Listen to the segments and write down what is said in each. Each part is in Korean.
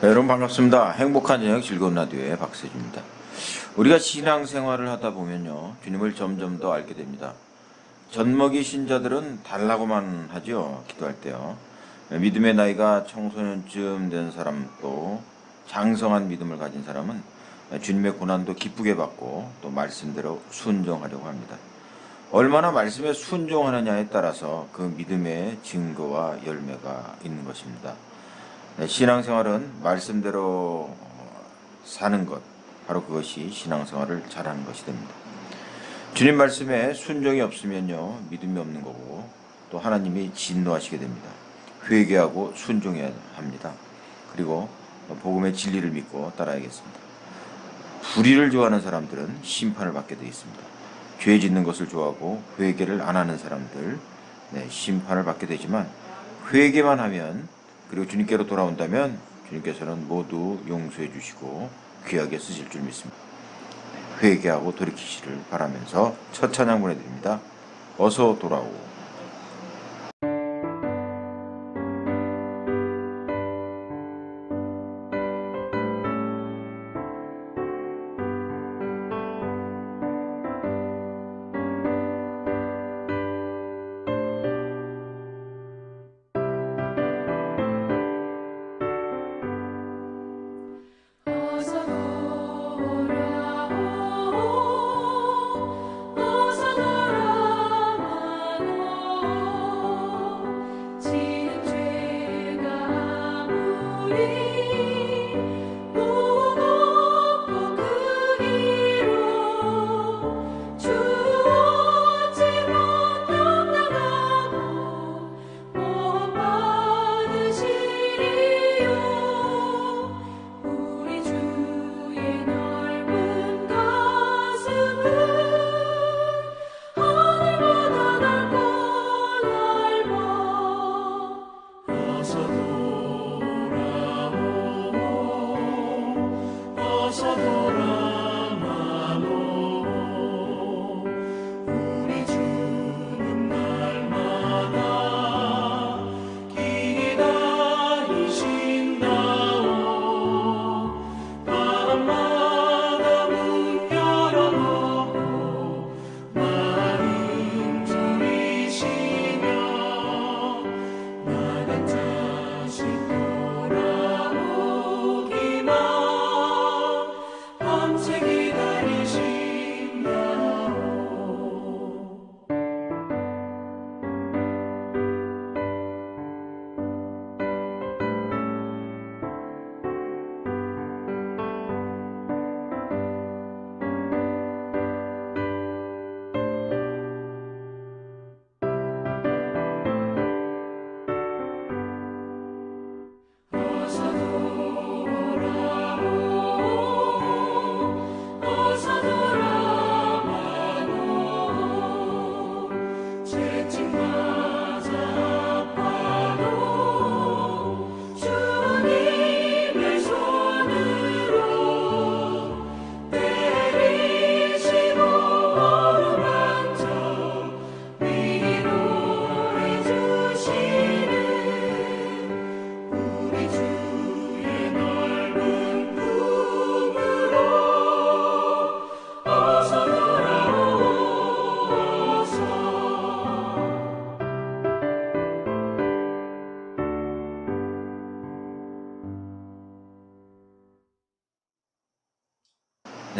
네, 여러분 반갑습니다. 행복한 저녁 즐거운 라디오의 박세주입니다. 우리가 신앙생활을 하다 보면요, 주님을 점점 더 알게 됩니다. 젖먹이 신자들은 달라고만 하죠, 기도할 때요. 믿음의 나이가 청소년쯤 된 사람, 또 장성한 믿음을 가진 사람은 주님의 고난도 기쁘게 받고 또 말씀대로 순종하려고 합니다. 얼마나 말씀에 순종하느냐에 따라서 그 믿음의 증거와 열매가 있는 것입니다. 신앙생활은 말씀대로 사는 것, 바로 그것이 신앙생활을 잘하는 것이 됩니다. 주님 말씀에 순종이 없으면요, 믿음이 없는 거고, 또 하나님이 진노하시게 됩니다. 회개하고 순종해야 합니다. 그리고 복음의 진리를 믿고 따라야겠습니다. 불의를 좋아하는 사람들은 심판을 받게 되어 있습니다. 죄 짓는 것을 좋아하고 회개를 안 하는 사람들, 심판을 받게 되지만, 회개만 하면, 그리고 주님께로 돌아온다면 주님께서는 모두 용서해 주시고 귀하게 쓰실 줄 믿습니다. 회개하고 돌이키시를 바라면서 첫 찬양 보내드립니다. 어서 돌아오.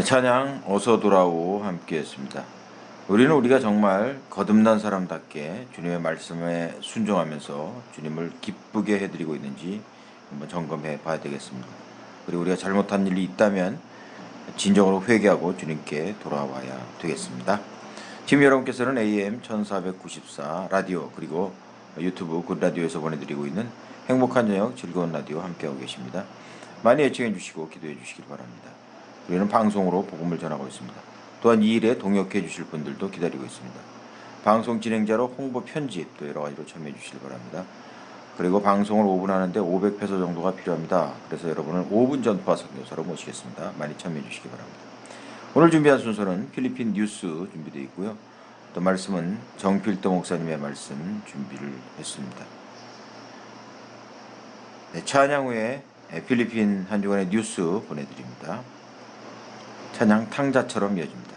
찬양 어서 돌아오 함께 했습니다. 우리가 정말 거듭난 사람답게 주님의 말씀에 순종하면서 주님을 기쁘게 해드리고 있는지 한번 점검해 봐야 되겠습니다. 그리고 우리가 잘못한 일이 있다면 진정으로 회개하고 주님께 돌아와야 되겠습니다. 지금 여러분께서는 AM 1494 라디오 그리고 유튜브 굿라디오에서 보내드리고 있는 행복한 저녁 즐거운 라디오 함께하고 계십니다. 많이 애청해 주시고 기도해 주시길 바랍니다. 우리는 방송으로 복음을 전하고 있습니다. 또한 이 일에 동역해 주실 분들도 기다리고 있습니다. 방송 진행자로 홍보 편집 또 여러 가지로 참여해 주시길 바랍니다. 그리고 방송을 5분 하는데 500페소 정도가 필요합니다. 그래서 여러분을 5분 전파 선교사로 모시겠습니다. 많이 참여해 주시기 바랍니다. 오늘 준비한 순서는 필리핀 뉴스 준비되어 있고요. 또 말씀은 정필도 목사님의 말씀 준비를 했습니다. 찬양 후에 필리핀 한 주간의 뉴스 보내드립니다. 찬양 탕자처럼 이어집니다.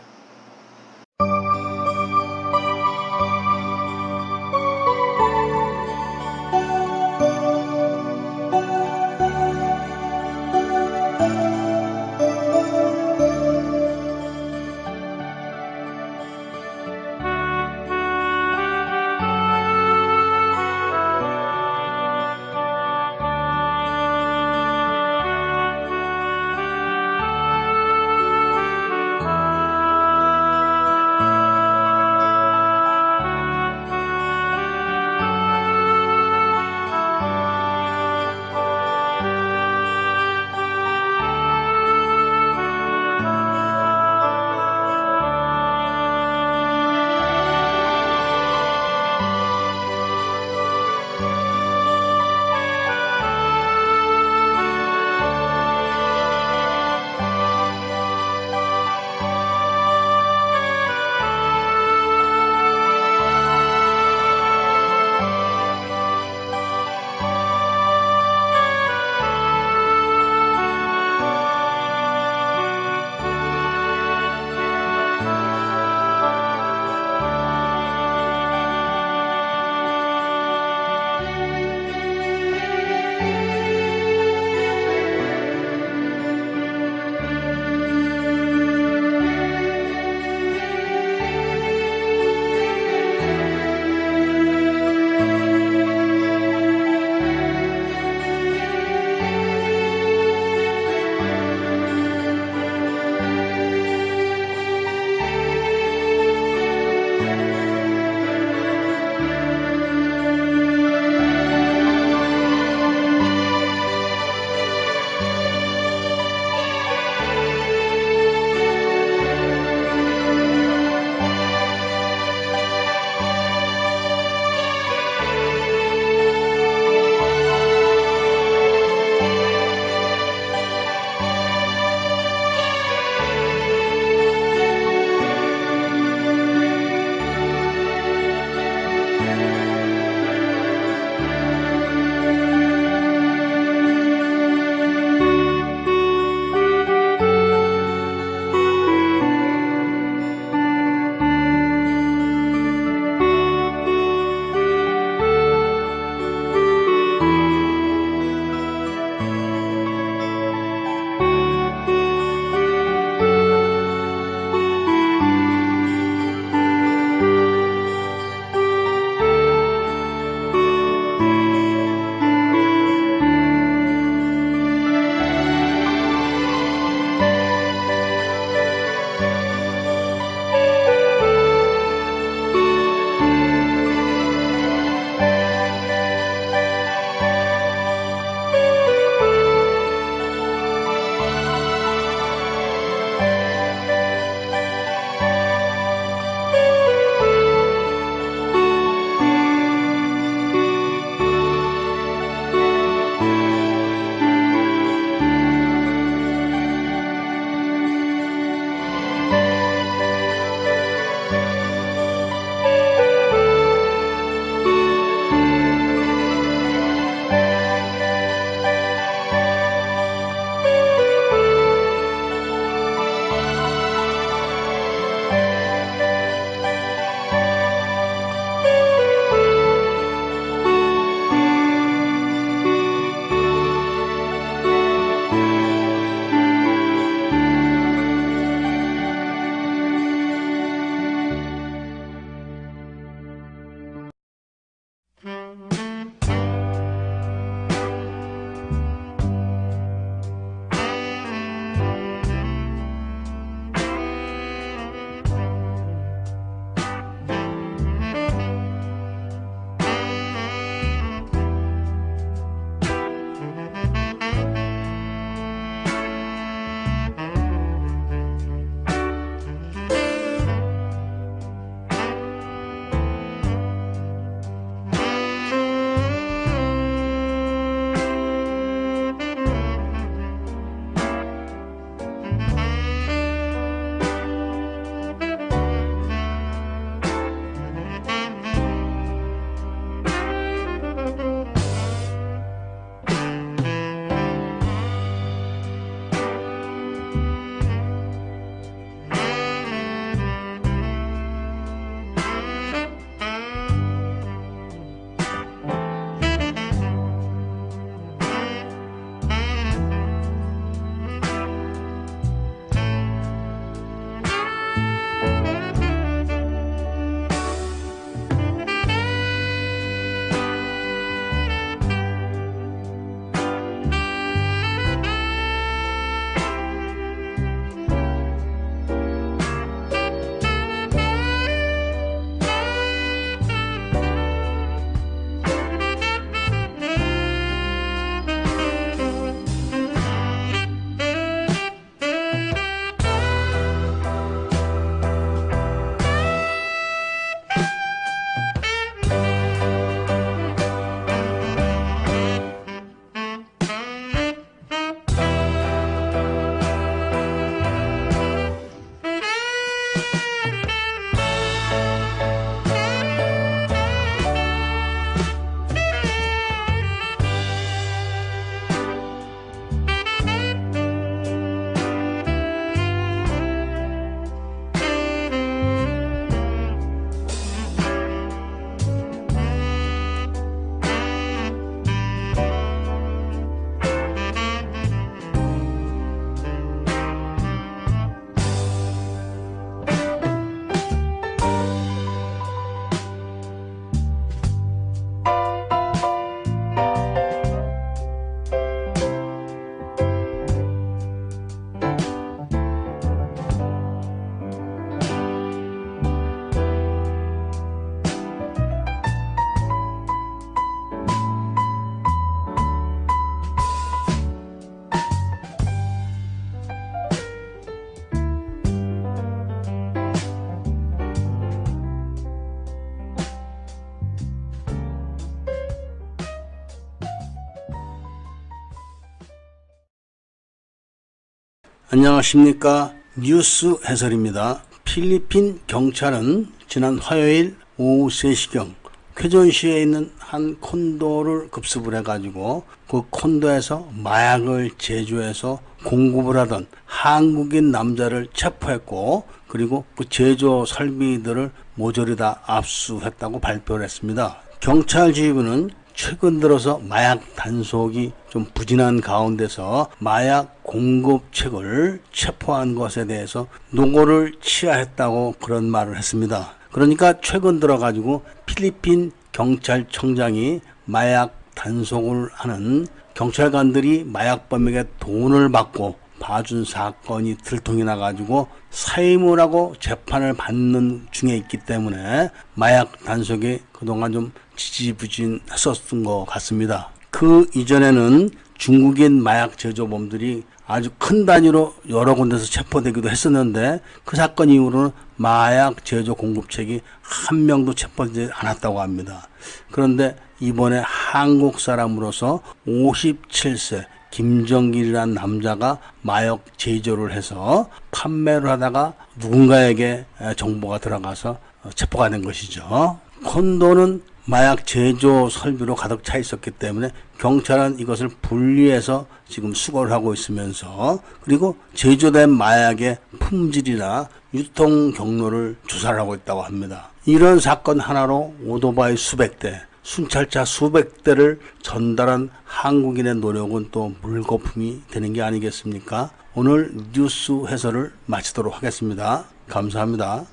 안녕하십니까. 뉴스 해설입니다. 필리핀 경찰은 지난 화요일 오후 3시경 쾌전시에 있는 한 콘도를 급습을 해가지고 그 콘도에서 마약을 제조해서 공급을 하던 한국인 남자를 체포했고, 그리고 그 제조 설비들을 모조리 다 압수했다고 발표를 했습니다. 경찰 지휘부는 최근 들어서 마약 단속이 좀 부진한 가운데서 마약 공급책을 체포한 것에 대해서 노고를 취하했다고 그런 말을 했습니다. 그러니까 최근 들어가지고 필리핀 경찰청장이 마약 단속을 하는 경찰관들이 마약범에게 돈을 받고 봐준 사건이 들통이 나가지고 사임을 재판을 받는 중에 있기 때문에 마약 단속이 그동안 좀 지지부진했었던 것 같습니다. 그 이전에는 중국인 마약 제조범들이 아주 큰 단위로 여러 군데서 체포되기도 했었는데, 그 사건 이후로는 마약 제조 공급책이 한 명도 체포되지 않았다고 합니다. 그런데 이번에 한국 사람으로서 57세 김정길이라는 남자가 마약 제조를 해서 판매를 하다가 누군가에게 정보가 들어가서 체포가 된 것이죠. 콘도는 마약 제조 설비로 가득 차 있었기 때문에 경찰은 이것을 분리해서 지금 수거를 하고 있으면서, 그리고 제조된 마약의 품질이나 유통 경로를 조사를 하고 있다고 합니다. 이런 사건 하나로 오토바이 수백 대, 순찰차 수백 대를 전달한 한국인의 노력은 또 물거품이 되는 게 아니겠습니까? 오늘 뉴스 해설을 마치도록 하겠습니다. 감사합니다.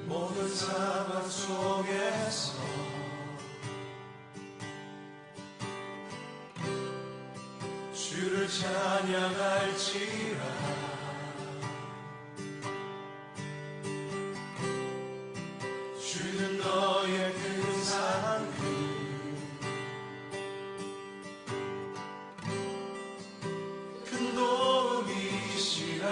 모든 상황 속에서 주를 찬양할지라. 주는 너의 근사한 큰 도움이시라.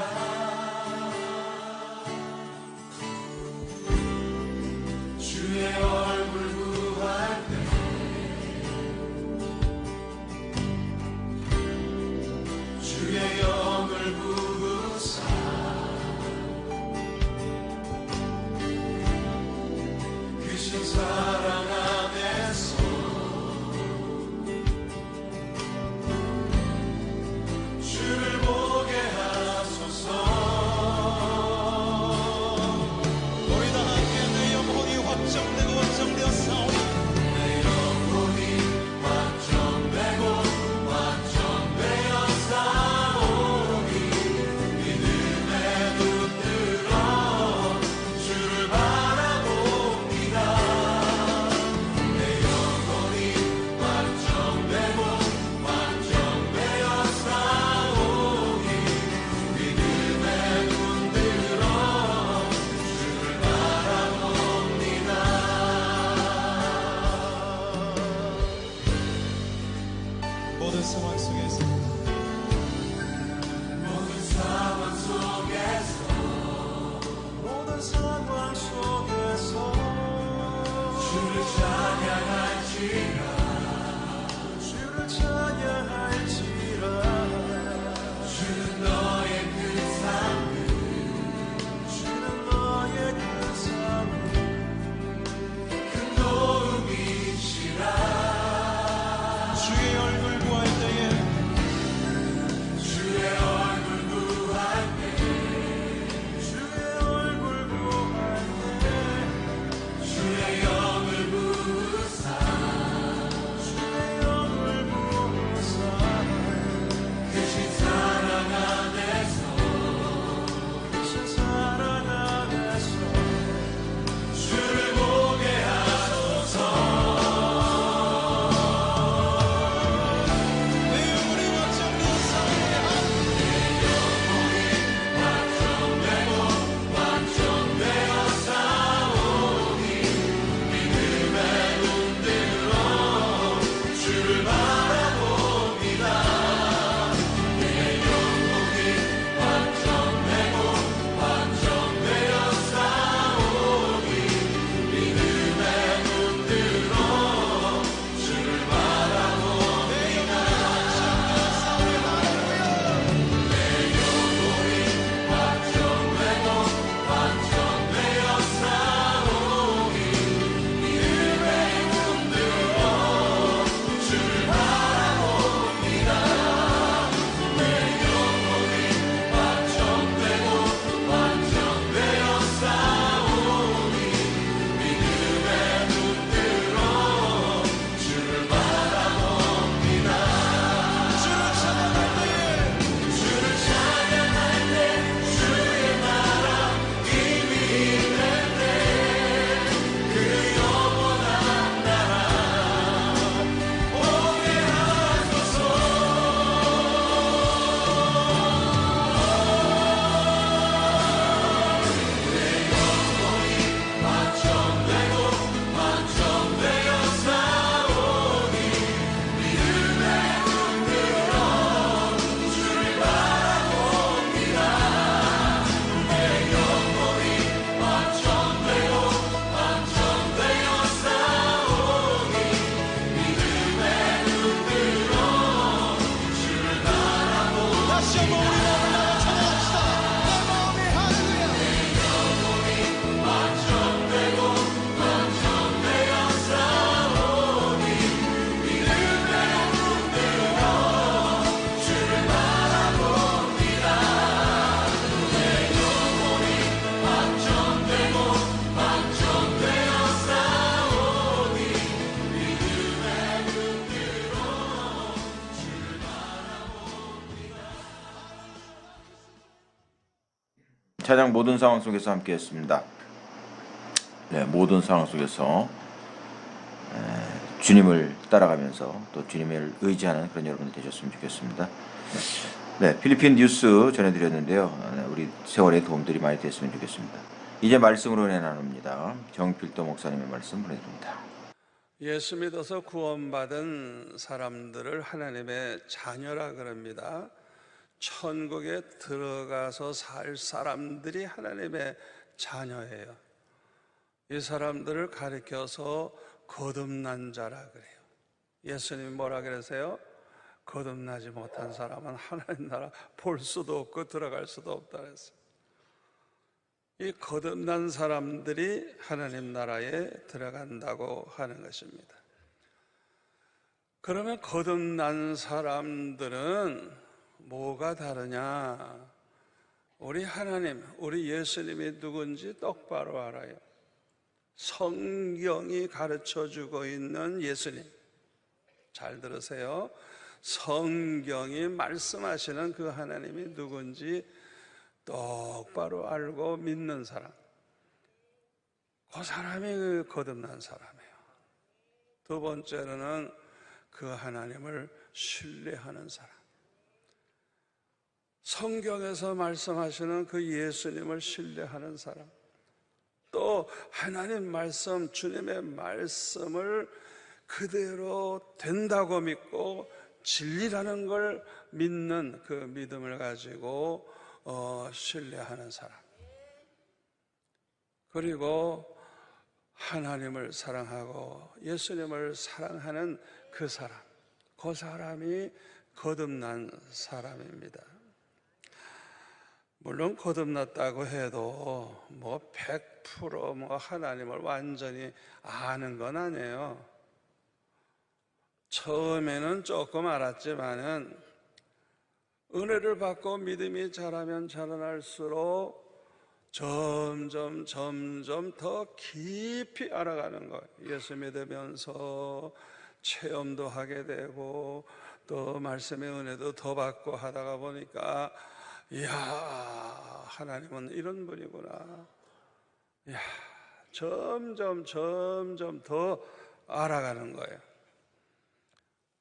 주의 얼굴 구할 때 주의 영을 부으사 크신 사랑 안에서 주를 보게 하소서. 우리 다 함께 내 영혼이 확정되고 확정되었사오니, 내 영혼이 확정되고 확정되었사오니, 믿음의 눈 들어 주를 바라봅니다. 내 영혼이 확정되고 확정되었사오니, 믿음의 눈 들어 주를 바라봅니다. 모든 상황 속에서 모든 상황 속에서 모든 상황 속에서 주를 찬양할지라. 주를 찬양할지라. 주는 너의 그 삶을 주는 너의 그 삶을 큰 도움이시라. 주의 얼굴 구할 때에 주의 얼굴 구할 때 주의 얼굴 구할 때 주의 영을 부으사 찬양 모든 상황 속에서 함께했습니다. 네, 모든 상황 속에서 주님을 따라가면서 또 주님을 의지하는 그런 여러분이 되셨으면 좋겠습니다. 네, 필리핀 뉴스 전해드렸는데요. 우리 세월에 도움들이 많이 됐으면 좋겠습니다. 이제 말씀으로 은혜 나눕니다. 정필도 목사님의 말씀 보내드립니다. 예수 믿어서 구원받은 사람들을 하나님의 자녀라 그럽니다. 천국에 들어가서 살 사람들이 하나님의 자녀예요. 이 사람들을 가리켜서 거듭난 자라 그래요. 예수님이 뭐라 그러세요? 거듭나지 못한 사람은 하나님 나라 볼 수도 없고 들어갈 수도 없다 그랬어요. 이 거듭난 사람들이 하나님 나라에 들어간다고 하는 것입니다. 그러면 거듭난 사람들은 뭐가 다르냐? 우리 하나님, 우리 예수님이 누군지 똑바로 알아요. 성경이 가르쳐주고 있는 예수님. 잘 들으세요. 성경이 말씀하시는 그 하나님이 누군지 똑바로 알고 믿는 사람, 그 사람이 거듭난 사람이에요. 두 번째로는 그 하나님을 신뢰하는 사람, 성경에서 말씀하시는 그 예수님을 신뢰하는 사람, 또 하나님 말씀, 주님의 말씀을 그대로 된다고 믿고 진리라는 걸 믿는 그 믿음을 가지고 신뢰하는 사람, 그리고 하나님을 사랑하고 예수님을 사랑하는 그 사람, 그 사람이 거듭난 사람입니다. 물론 거듭났다고 해도 100% 하나님을 완전히 아는 건 아니에요. 처음에는 조금 알았지만은 은혜를 받고 믿음이 자라면 자라날수록 점점 더 깊이 알아가는 거예요. 예수 믿으면서 체험도 하게 되고 또 말씀의 은혜도 더 받고 하다가 보니까 이야, 하나님은 이런 분이구나. 이야, 점점 더 알아가는 거예요.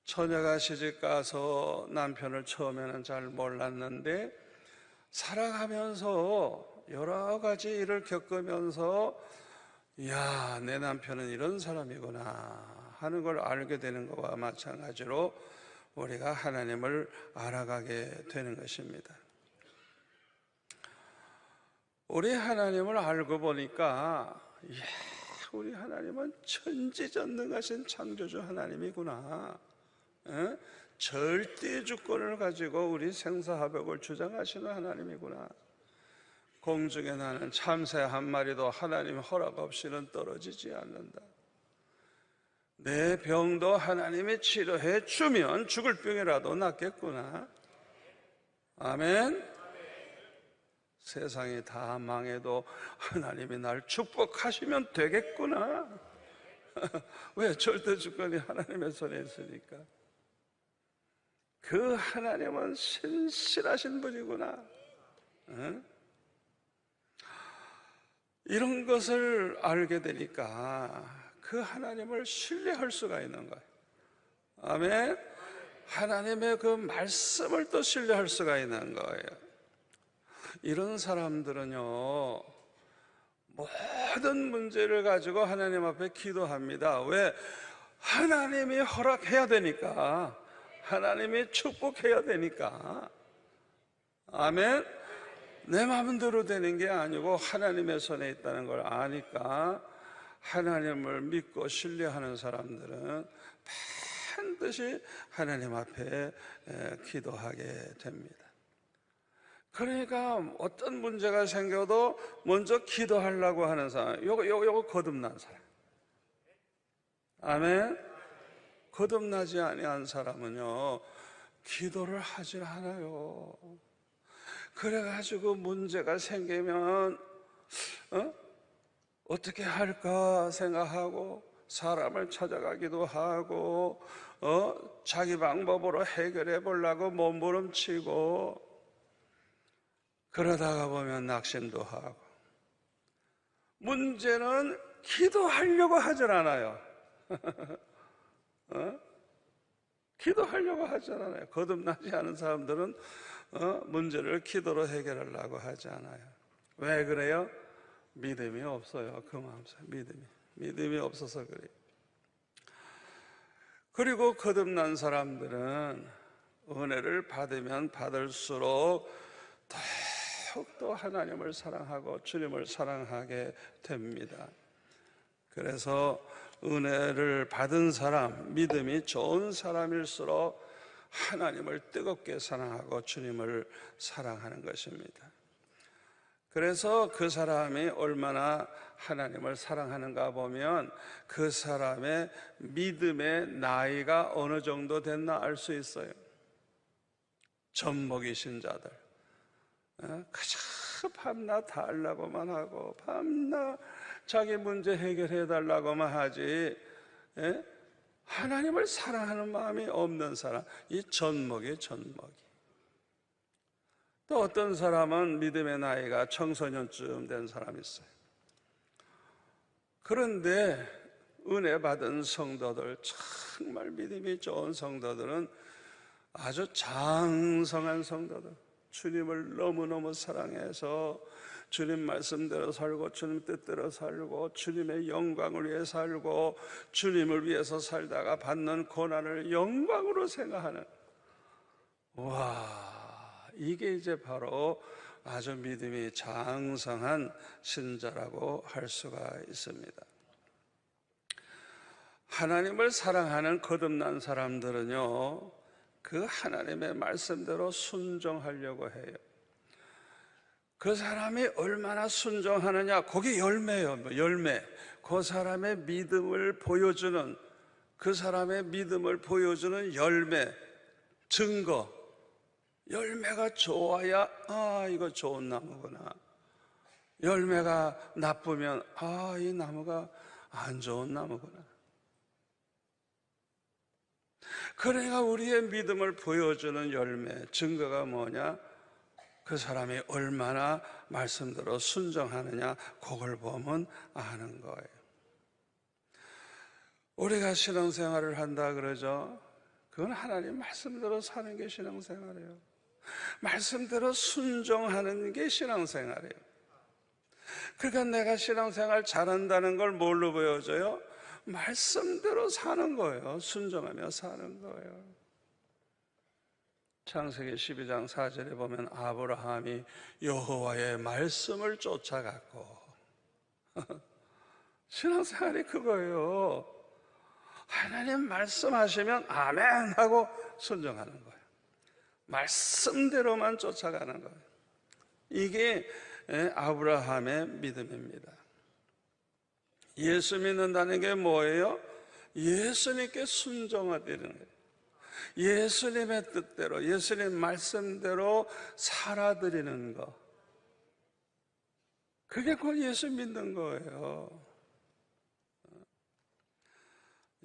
처녀가 시집가서 남편을 처음에는 잘 몰랐는데 살아가면서 여러 가지 일을 겪으면서 이야, 내 남편은 이런 사람이구나 하는 걸 알게 되는 것과 마찬가지로 우리가 하나님을 알아가게 되는 것입니다. 우리 하나님을 알고 보니까 이야, 우리 하나님은 천지전능하신 창조주 하나님이구나. 절대 주권을 가지고 우리 생사화복을 주장하시는 하나님이구나. 공중에 나는 참새 한 마리도 하나님 허락 없이는 떨어지지 않는다. 내 병도 하나님이 치료해 주면 죽을 병이라도 낫겠구나. 아멘. 세상이 다 망해도 하나님이 날 축복하시면 되겠구나. 왜? 절대 주권이 하나님의 손에 있으니까. 그 하나님은 신실하신 분이구나. 이런 것을 알게 되니까 그 하나님을 신뢰할 수가 있는 거예요. 아멘. 하나님의 그 말씀을 또 신뢰할 수가 있는 거예요. 이런 사람들은요, 모든 문제를 가지고 하나님 앞에 기도합니다. 왜? 하나님이 허락해야 되니까, 하나님이 축복해야 되니까. 아멘. 내 마음대로 되는 게 아니고 하나님의 손에 있다는 걸 아니까 하나님을 믿고 신뢰하는 사람들은 반드시 하나님 앞에 기도하게 됩니다. 그러니까 어떤 문제가 생겨도 먼저 기도하려고 하는 사람, 요거 거듭난 사람. 아멘. 거듭나지 아니한 사람은요, 기도를 하질 않아요. 그래가지고 문제가 생기면 어떻게 할까 생각하고 사람을 찾아가기도 하고 자기 방법으로 해결해 보려고 몸부림치고, 그러다가 보면 낙심도 하고. 문제는 기도하려고 하질 않아요. 기도하려고 하지 않아요. 거듭나지 않은 사람들은 문제를 기도로 해결하려고 하지 않아요. 왜 그래요? 믿음이 없어요. 그 마음속에 믿음이 없어서 그래요. 그리고 거듭난 사람들은 은혜를 받으면 받을수록 더욱더 하나님을 사랑하고 주님을 사랑하게 됩니다. 그래서 은혜를 받은 사람, 믿음이 좋은 사람일수록 하나님을 뜨겁게 사랑하고 주님을 사랑하는 것입니다. 그래서 그 사람이 얼마나 하나님을 사랑하는가 보면 그 사람의 믿음의 나이가 어느 정도 됐나 알 수 있어요. 젖먹이신 자들, 그저 밤낮 다 하려고만 하고 밤낮 자기 문제 해결해 달라고만 하지, 하나님을 사랑하는 마음이 없는 사람, 이 젖먹이. 또 어떤 사람은 믿음의 나이가 청소년쯤 된 사람이 있어요. 그런데 은혜 받은 성도들, 정말 믿음이 좋은 성도들은 아주 장성한 성도들, 주님을 너무너무 사랑해서 주님 말씀대로 살고 주님 뜻대로 살고 주님의 영광을 위해 살고 주님을 위해서 살다가 받는 고난을 영광으로 생각하는, 이게 이제 바로 아주 믿음이 장성한 신자라고 할 수가 있습니다. 하나님을 사랑하는 거듭난 사람들은요, 그 하나님의 말씀대로 순종하려고 해요. 그 사람이 얼마나 순종하느냐, 그게 열매예요. 열매. 그 사람의 믿음을 보여주는, 그 사람의 믿음을 보여주는 열매, 증거. 열매가 좋아야 이거 좋은 나무구나. 열매가 나쁘면 이 나무가 안 좋은 나무구나. 그러니까 우리의 믿음을 보여주는 열매, 증거가 뭐냐? 그 사람이 얼마나 말씀대로 순종하느냐, 그걸 보면 아는 거예요. 우리가 신앙생활을 한다 그러죠? 그건 하나님 말씀대로 사는 게 신앙생활이에요. 말씀대로 순종하는 게 신앙생활이에요. 그러니까 내가 신앙생활 잘한다는 걸 뭘로 보여줘요? 말씀대로 사는 거예요. 순종하며 사는 거예요. 창세기 12장 4절에 보면 아브라함이 여호와의 말씀을 쫓아갔고 신앙생활이 그거예요. 하나님 말씀하시면 아멘 하고 순종하는 거예요. 말씀대로만 쫓아가는 거예요. 이게 아브라함의 믿음입니다. 예수 믿는다는 게 뭐예요? 예수님께 순종하되는 거예요. 예수님의 뜻대로, 예수님 말씀대로 살아드리는 거. 그게 곧 예수 믿는 거예요.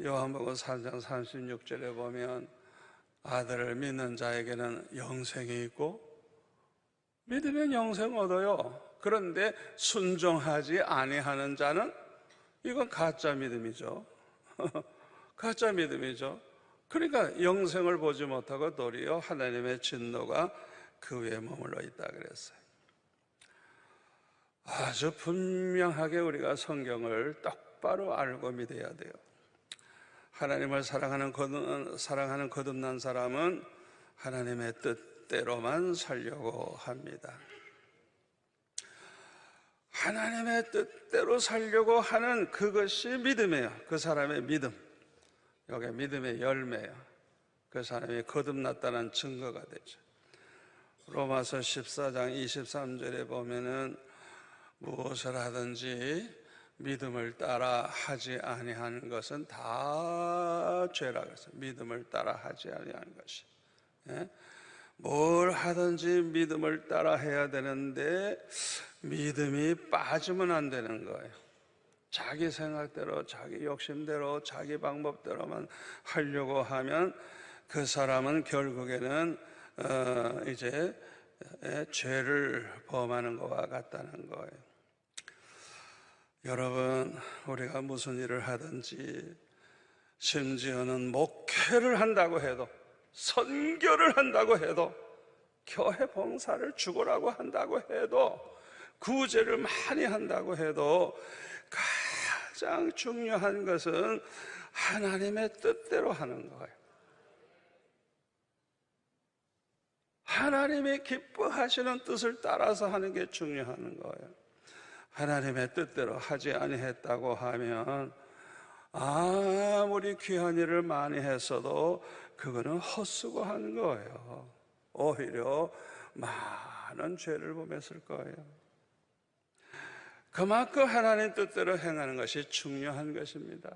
요한복음 3장 36절에 보면 아들을 믿는 자에게는 영생이 있고 믿으면 영생 얻어요. 그런데 순종하지 아니하는 자는 이건 가짜 믿음이죠. 가짜 믿음이죠. 그러니까 영생을 보지 못하고 도리어 하나님의 진노가 그 위에 머물러 있다 그랬어요. 아주 분명하게 우리가 성경을 똑바로 알고 믿어야 돼요. 하나님을 사랑하는 거듭난 사람은 하나님의 뜻대로만 살려고 합니다. 하나님의 뜻대로 살려고 하는 그것이 믿음이에요. 그 사람의 믿음. 여기 믿음의 열매예요. 그 사람이 거듭났다는 증거가 되죠. 로마서 14장 23절에 보면은 무엇을 하든지 믿음을 따라 하지 아니하는 것은 다 죄라고 했어요. 믿음을 따라 하지 아니하는 것이. 뭘 하든지 믿음을 따라 해야 되는데 믿음이 빠지면 안 되는 거예요. 자기 생각대로, 자기 욕심대로, 자기 방법대로만 하려고 하면 그 사람은 결국에는 이제 죄를 범하는 것과 같다는 거예요. 여러분, 우리가 무슨 일을 하든지, 심지어는 목회를 한다고 해도, 선교를 한다고 해도, 교회 봉사를 죽으라고 한다고 해도, 구제를 많이 한다고 해도 가장 중요한 것은 하나님의 뜻대로 하는 거예요. 하나님이 기뻐하시는 뜻을 따라서 하는 게 중요한 거예요. 하나님의 뜻대로 하지 아니했다고 하면 아무리 귀한 일을 많이 했어도 그거는 헛수고하는 거예요. 오히려 많은 죄를 범했을 거예요. 그만큼 하나님 뜻대로 행하는 것이 중요한 것입니다.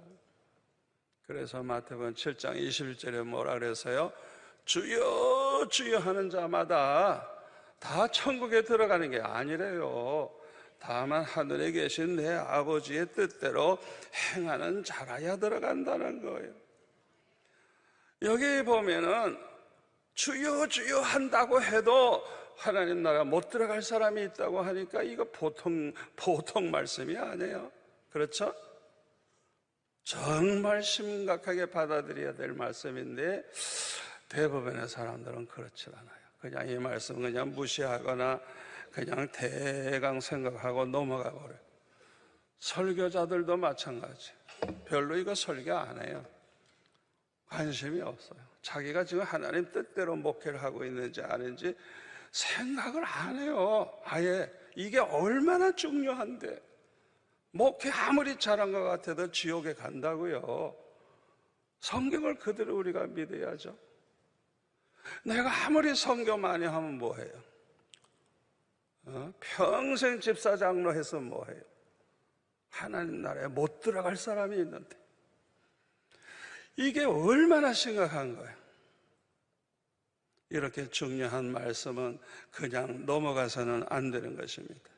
그래서 마태복음 7장 21절에 뭐라 그래서요? 주여 주여 하는 자마다 다 천국에 들어가는 게 아니래요. 다만 하늘에 계신 내 아버지의 뜻대로 행하는 자라야 들어간다는 거예요. 여기 보면은 주여 주여 한다고 해도 하나님 나라 못 들어갈 사람이 있다고 하니까 이거 보통 말씀이 아니에요. 그렇죠? 정말 심각하게 받아들여야 될 말씀인데 대부분의 사람들은 그렇지 않아요. 그냥 이 말씀 그냥 무시하거나 그냥 대강 생각하고 넘어가 버려요. 설교자들도 마찬가지. 별로 이거 설교 안 해요. 관심이 없어요. 자기가 지금 하나님 뜻대로 목회를 하고 있는지 아닌지 생각을 안 해요. 아예 이게 얼마나 중요한데 목회 아무리 잘한 것 같아도 지옥에 간다고요. 성경을 그대로 우리가 믿어야죠. 내가 아무리 선교 많이 하면 뭐해요? 평생 집사 장로 해서 뭐해요? 하나님 나라에 못 들어갈 사람이 있는데 이게 얼마나 심각한 거예요. 이렇게 중요한 말씀은 그냥 넘어가서는 안 되는 것입니다.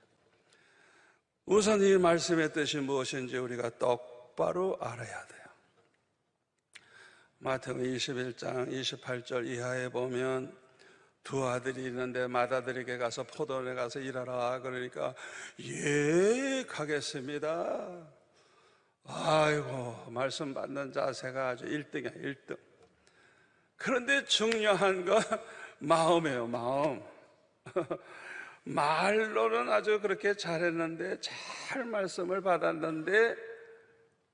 우선 이 말씀의 뜻이 무엇인지 우리가 똑바로 알아야 돼요. 마태복음 21장 28절 이하에 보면 두 아들이 있는데 맏아들에게 가서 포도원에 가서 일하라 그러니까 예 가겠습니다. 아이고 말씀 받는 자세가 아주 1등이야 1등. 그런데 중요한 건 마음이에요. 마음. 말로는 아주 그렇게 잘했는데 잘 말씀을 받았는데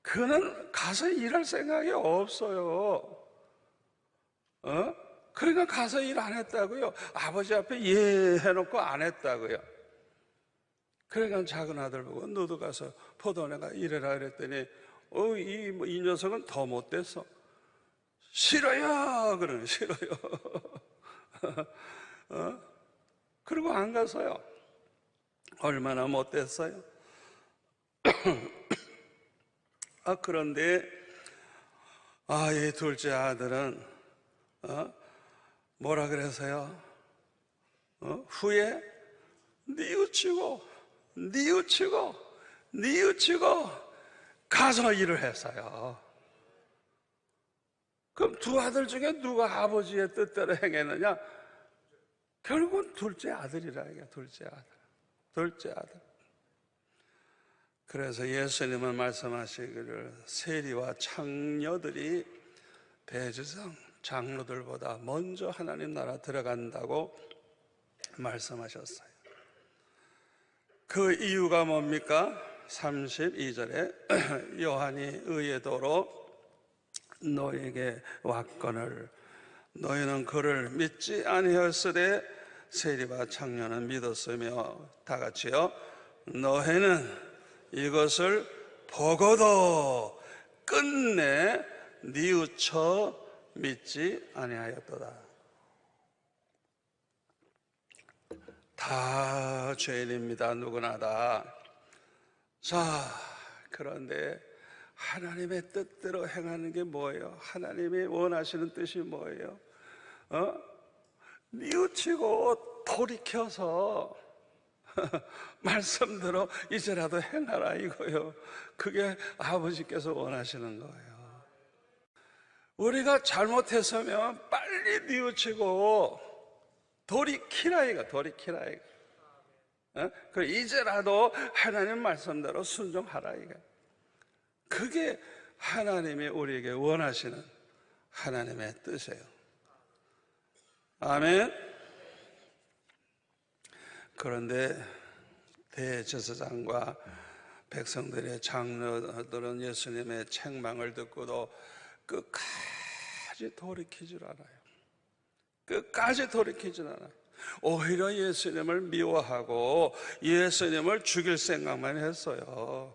그는 가서 일할 생각이 없어요. 그러니까 가서 일 안 했다고요. 아버지 앞에 예 해놓고 안 했다고요. 그러니까 작은 아들 보고 너도 가서 포도원에 가 일해라 그랬더니 이 녀석은 더 못됐어. 싫어요. 그러는 싫어요. 그리고 안 가서요. 얼마나 못됐어요. 그런데 이 둘째 아들은 뭐라 그래서요? 후에 뉘우치고 가서 일을 했어요. 그럼 두 아들 중에 누가 아버지의 뜻대로 행했느냐? 결국은 둘째 아들이라 이게 둘째 아들. 그래서 예수님은 말씀하시기를 세리와 창녀들이 대제사장 장로들보다 먼저 하나님 나라 들어간다고 말씀하셨어요. 그 이유가 뭡니까? 32절에 요한이 의의 도로 너에게 왔거늘 너희는 그를 믿지 아니하였으되 세리와 창녀는 믿었으며 다 같이요 너희는 이것을 보고도 끝내 뉘우쳐 믿지 아니하였도다. 다 죄인입니다. 누구나 다. 자, 그런데 하나님의 뜻대로 행하는 게 뭐예요? 하나님이 원하시는 뜻이 뭐예요? 뉘우치고 돌이켜서 말씀대로 이제라도 행하라 이거요. 그게 아버지께서 원하시는 거예요. 우리가 잘못했으면 빨리 뉘우치고 돌이키라 이거, 돌이키라 이거. 그 이제라도 하나님 말씀대로 순종하라 이거. 그게 하나님이 우리에게 원하시는 하나님의 뜻이에요. 아멘. 그런데 대제사장과 백성들의 장로들은 예수님의 책망을 듣고도 끝까지 돌이키질 않아요. 끝까지 돌이키질 않아요. 오히려 예수님을 미워하고 예수님을 죽일 생각만 했어요.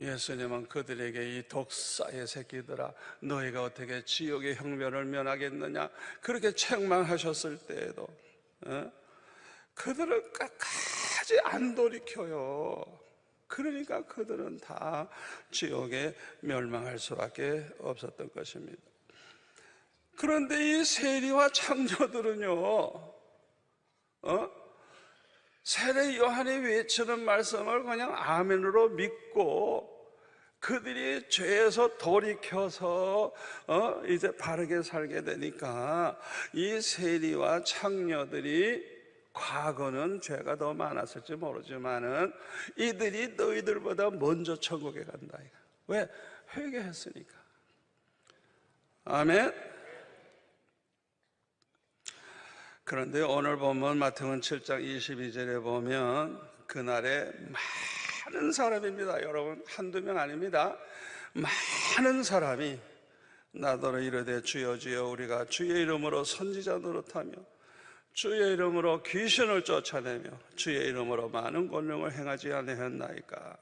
예수님은 그들에게 이 독사의 새끼들아, 너희가 어떻게 지옥의 형벌을 면하겠느냐, 그렇게 책망하셨을 때에도 그들은 끝까지 안 돌이켜요. 그러니까 그들은 다 지옥에 멸망할 수밖에 없었던 것입니다. 그런데 이 세리와 창조들은요, 세례 요한이 외치는 말씀을 그냥 아멘으로 믿고 그들이 죄에서 돌이켜서 이제 바르게 살게 되니까 이 세리와 창녀들이 과거는 죄가 더 많았을지 모르지만은 이들이 너희들보다 먼저 천국에 간다. 왜? 회개했으니까. 아멘. 그런데 오늘 보면 마태복음 7장 22절에 보면 그날에 많은 사람입니다. 여러분, 한두 명 아닙니다. 많은 사람이 나더러 이르되 주여 주여 우리가 주의 이름으로 선지자 노릇하며 주의 이름으로 귀신을 쫓아내며 주의 이름으로 많은 권능을 행하지 아니했나이까.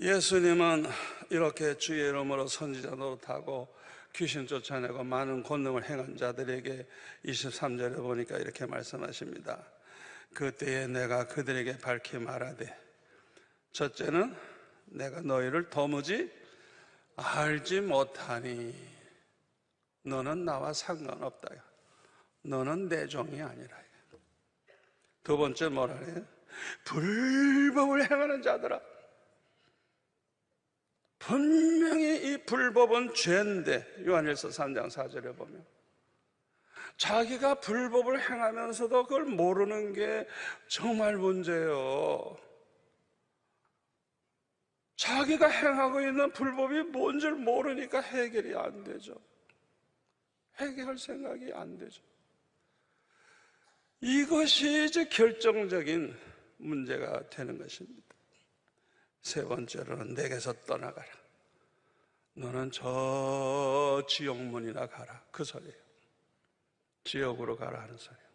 예수님은 이렇게 주의 이름으로 선지자 노릇하고 귀신 쫓아내고 많은 권능을 행한 자들에게 23절에 보니까 이렇게 말씀하십니다. 그때에 내가 그들에게 밝히 말하되 첫째는 내가 너희를 도무지 알지 못하니 너는 나와 상관없다. 너는 내 종이 아니라. 두 번째 뭐라 해요? 불법을 행하는 자들아, 분명히 이 불법은 죄인데, 요한일서 3장 4절에 보면 자기가 불법을 행하면서도 그걸 모르는 게 정말 문제예요. 자기가 행하고 있는 불법이 뭔 줄 모르니까 해결이 안 되죠. 해결할 생각이 안 되죠. 이것이 이제 결정적인 문제가 되는 것입니다. 세 번째로는 내게서 떠나가라. 너는 저 지옥문이나 가라. 그 소리예요. 지옥으로 가라 하는 소리예요.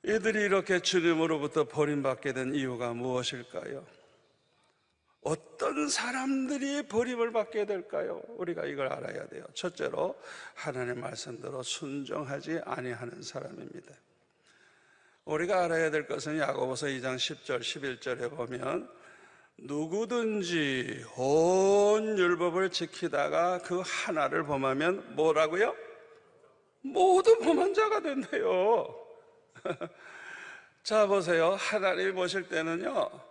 이들이 이렇게 주님으로부터 버림받게 된 이유가 무엇일까요? 어떤 사람들이 버림을 받게 될까요? 우리가 이걸 알아야 돼요. 첫째로 하나님의 말씀대로 순종하지 아니하는 사람입니다. 우리가 알아야 될 것은 야고보서 2장 10절 11절에 보면 누구든지 온 율법을 지키다가 그 하나를 범하면 뭐라고요? 모두 범한 자가 된대요. 자 보세요. 하나님이 보실 때는요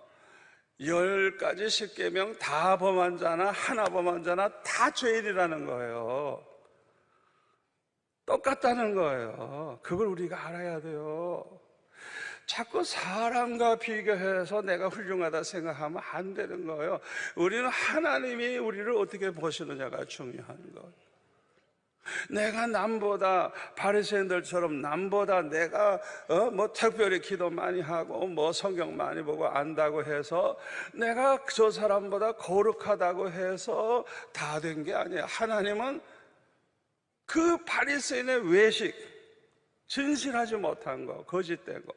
10가지 십계명 다 범한 자나 하나 범한 자나 다 죄인이라는 거예요. 똑같다는 거예요. 그걸 우리가 알아야 돼요. 자꾸 사람과 비교해서 내가 훌륭하다 생각하면 안 되는 거예요. 우리는 하나님이 우리를 어떻게 보시느냐가 중요한 거예요. 내가 남보다 바리새인들처럼 남보다 내가 뭐 특별히 기도 많이 하고 뭐 성경 많이 보고 안다고 해서 내가 저 사람보다 거룩하다고 해서 다 된 게 아니에요. 하나님은 그 바리새인의 외식, 진실하지 못한 거, 거짓된 거,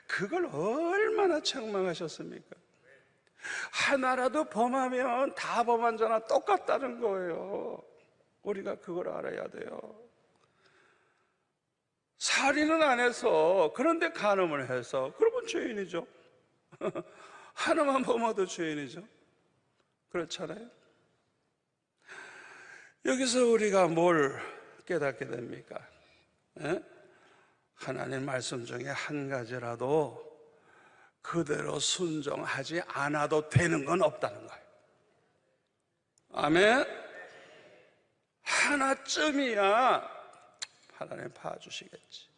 그걸 얼마나 책망하셨습니까? 하나라도 범하면 다 범한 자나 똑같다는 거예요. 우리가 그걸 알아야 돼요. 살인은 안 해서, 그런데 간음을 해서, 그러면 죄인이죠. 하나만 범해도 죄인이죠. 그렇잖아요. 여기서 우리가 뭘 깨닫게 됩니까? 하나님 말씀 중에 한 가지라도 그대로 순종하지 않아도 되는 건 없다는 거예요. 아멘. 하나쯤이야 하나님 봐주시겠지.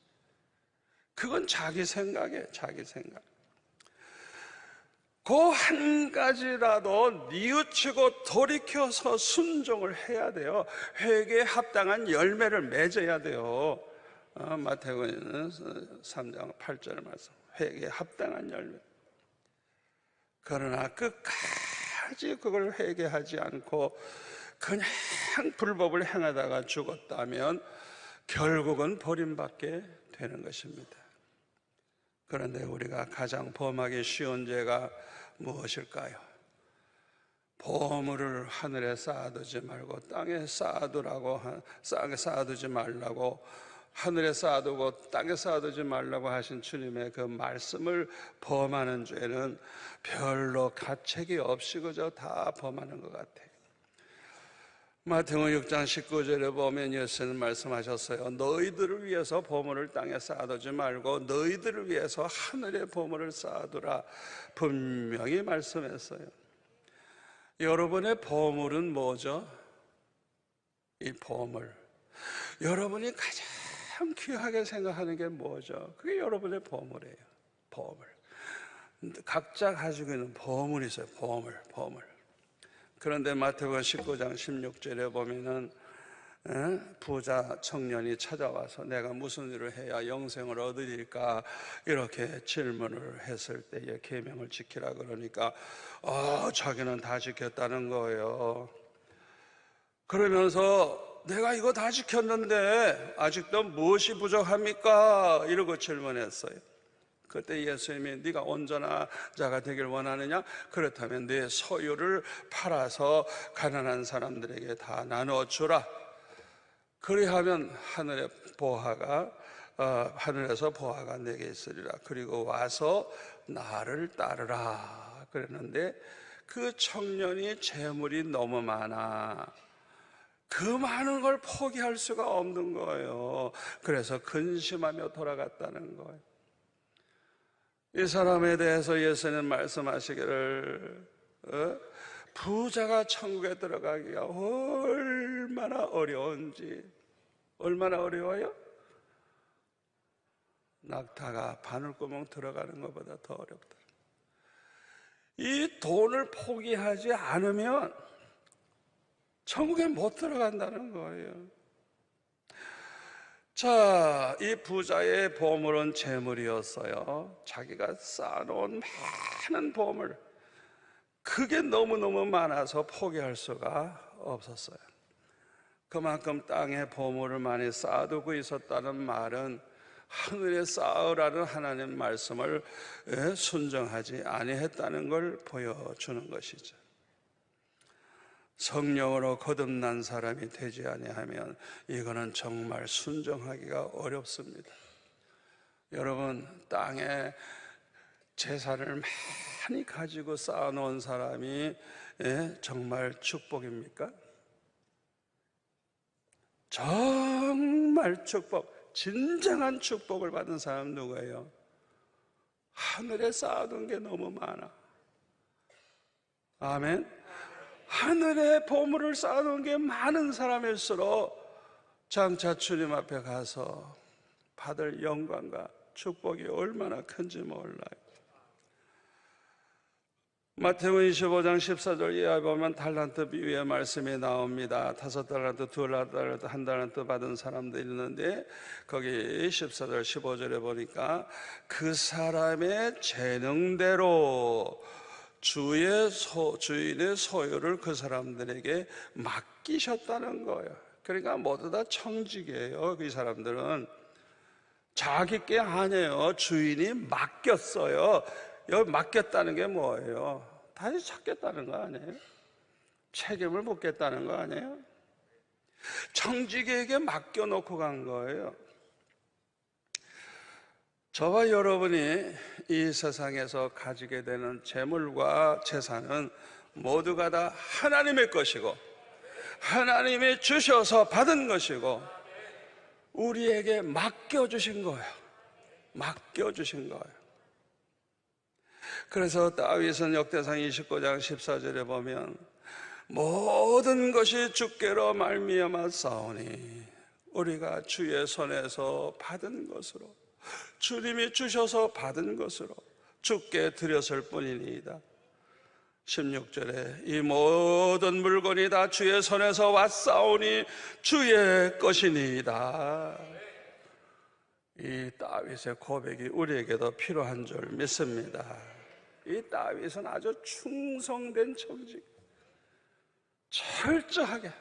그건 자기 생각이에요. 자기 생각. 그 한 가지라도 뉘우치고 돌이켜서 순종을 해야 돼요. 회개에 합당한 열매를 맺어야 돼요. 마태복음 3장 8절 말씀, 회개에 합당한 열매. 그러나 끝까지 그걸 회개하지 않고 그냥 불법을 행하다가 죽었다면 결국은 버림받게 되는 것입니다. 그런데 우리가 가장 범하기 쉬운 죄가 무엇일까요? 보물을 하늘에 쌓아두지 말고 땅에 쌓아두지 말라고, 하늘에 쌓아두고 땅에 쌓아두지 말라고 하신 주님의 그 말씀을 범하는 죄는 별로 가책이 없이 그저 다 범하는 것 같아요. 마태복음 6장 19절에 보면 예수님 말씀하셨어요. 너희들을 위해서 보물을 땅에 쌓아두지 말고 너희들을 위해서 하늘에 보물을 쌓아두라, 분명히 말씀했어요. 여러분의 보물은 뭐죠? 이 보물, 여러분이 가장 귀하게 생각하는 게 뭐죠? 그게 여러분의 보물이에요. 보물. 각자 가지고 있는 보물이 있어요. 보물. 그런데 마태복음 19장 16절에 보면은 부자 청년이 찾아와서 내가 무슨 일을 해야 영생을 얻으리까 이렇게 질문을 했을 때에 계명을 지키라 그러니까 자기는 다 지켰다는 거예요. 그러면서 내가 이거 다 지켰는데 아직도 무엇이 부족합니까? 이러고 질문했어요. 그때 예수님이 네가 온전한 자가 되길 원하느냐? 그렇다면 네 소유를 팔아서 가난한 사람들에게 다 나눠주라. 그리하면 하늘에서 보화가 내게 있으리라. 그리고 와서 나를 따르라 그랬는데 그 청년이 재물이 너무 많아. 그 많은 걸 포기할 수가 없는 거예요. 그래서 근심하며 돌아갔다는 거예요. 이 사람에 대해서 예수는 말씀하시기를 부자가 천국에 들어가기가 얼마나 어려운지. 얼마나 어려워요? 낙타가 바늘구멍 들어가는 것보다 더 어렵다. 이 돈을 포기하지 않으면 천국에 못 들어간다는 거예요. 자, 이 부자의 보물은 재물이었어요. 자기가 쌓아놓은 많은 보물, 그게 너무너무 많아서 포기할 수가 없었어요. 그만큼 땅에 보물을 많이 쌓아두고 있었다는 말은 하늘에 쌓으라는 하나님 말씀을 순종하지 아니했다는 걸 보여주는 것이죠. 성령으로 거듭난 사람이 되지 아니하면 이거는 정말 순종하기가 어렵습니다. 여러분, 땅에 재산을 많이 가지고 쌓아놓은 사람이 정말 축복입니까? 정말 축복, 진정한 축복을 받은 사람 누구예요? 하늘에 쌓아둔 게 너무 많아. 아멘. 하늘에 보물을 쌓아놓은 게 많은 사람일수록 장차 주님 앞에 가서 받을 영광과 축복이 얼마나 큰지 몰라요. 마태복음 25장 14절 이하에 보면 달란트 비유의 말씀이 나옵니다. 5달란트, 2달란트, 1달란트 받은 사람들이 있는데 거기 14절, 15절에 보니까 그 사람의 재능대로 주인의 소유를 그 사람들에게 맡기셨다는 거예요. 그러니까 모두 다 청직이에요. 이 사람들은 자기 게 아니에요. 주인이 맡겼어요. 여기 맡겼다는 게 뭐예요? 다시 찾겠다는 거 아니에요? 책임을 묻겠다는 거 아니에요? 청지기에게 맡겨놓고 간 거예요. 저와 여러분이 이 세상에서 가지게 되는 재물과 재산은 모두가 다 하나님의 것이고 하나님이 주셔서 받은 것이고 우리에게 맡겨주신 거예요. 맡겨주신 거예요. 그래서 다윗은 역대상 29장 14절에 보면 모든 것이 주께로 말미암아 싸우니 우리가 주의 손에서 받은 것으로, 주님이 주셔서 받은 것으로 주께 드렸을 뿐이니이다. 16절에 이 모든 물건이 다 주의 손에서 왔사오니 주의 것이니이다. 이 다윗의 고백이 우리에게도 필요한 줄 믿습니다. 이 다윗은 아주 충성된 청직, 철저하게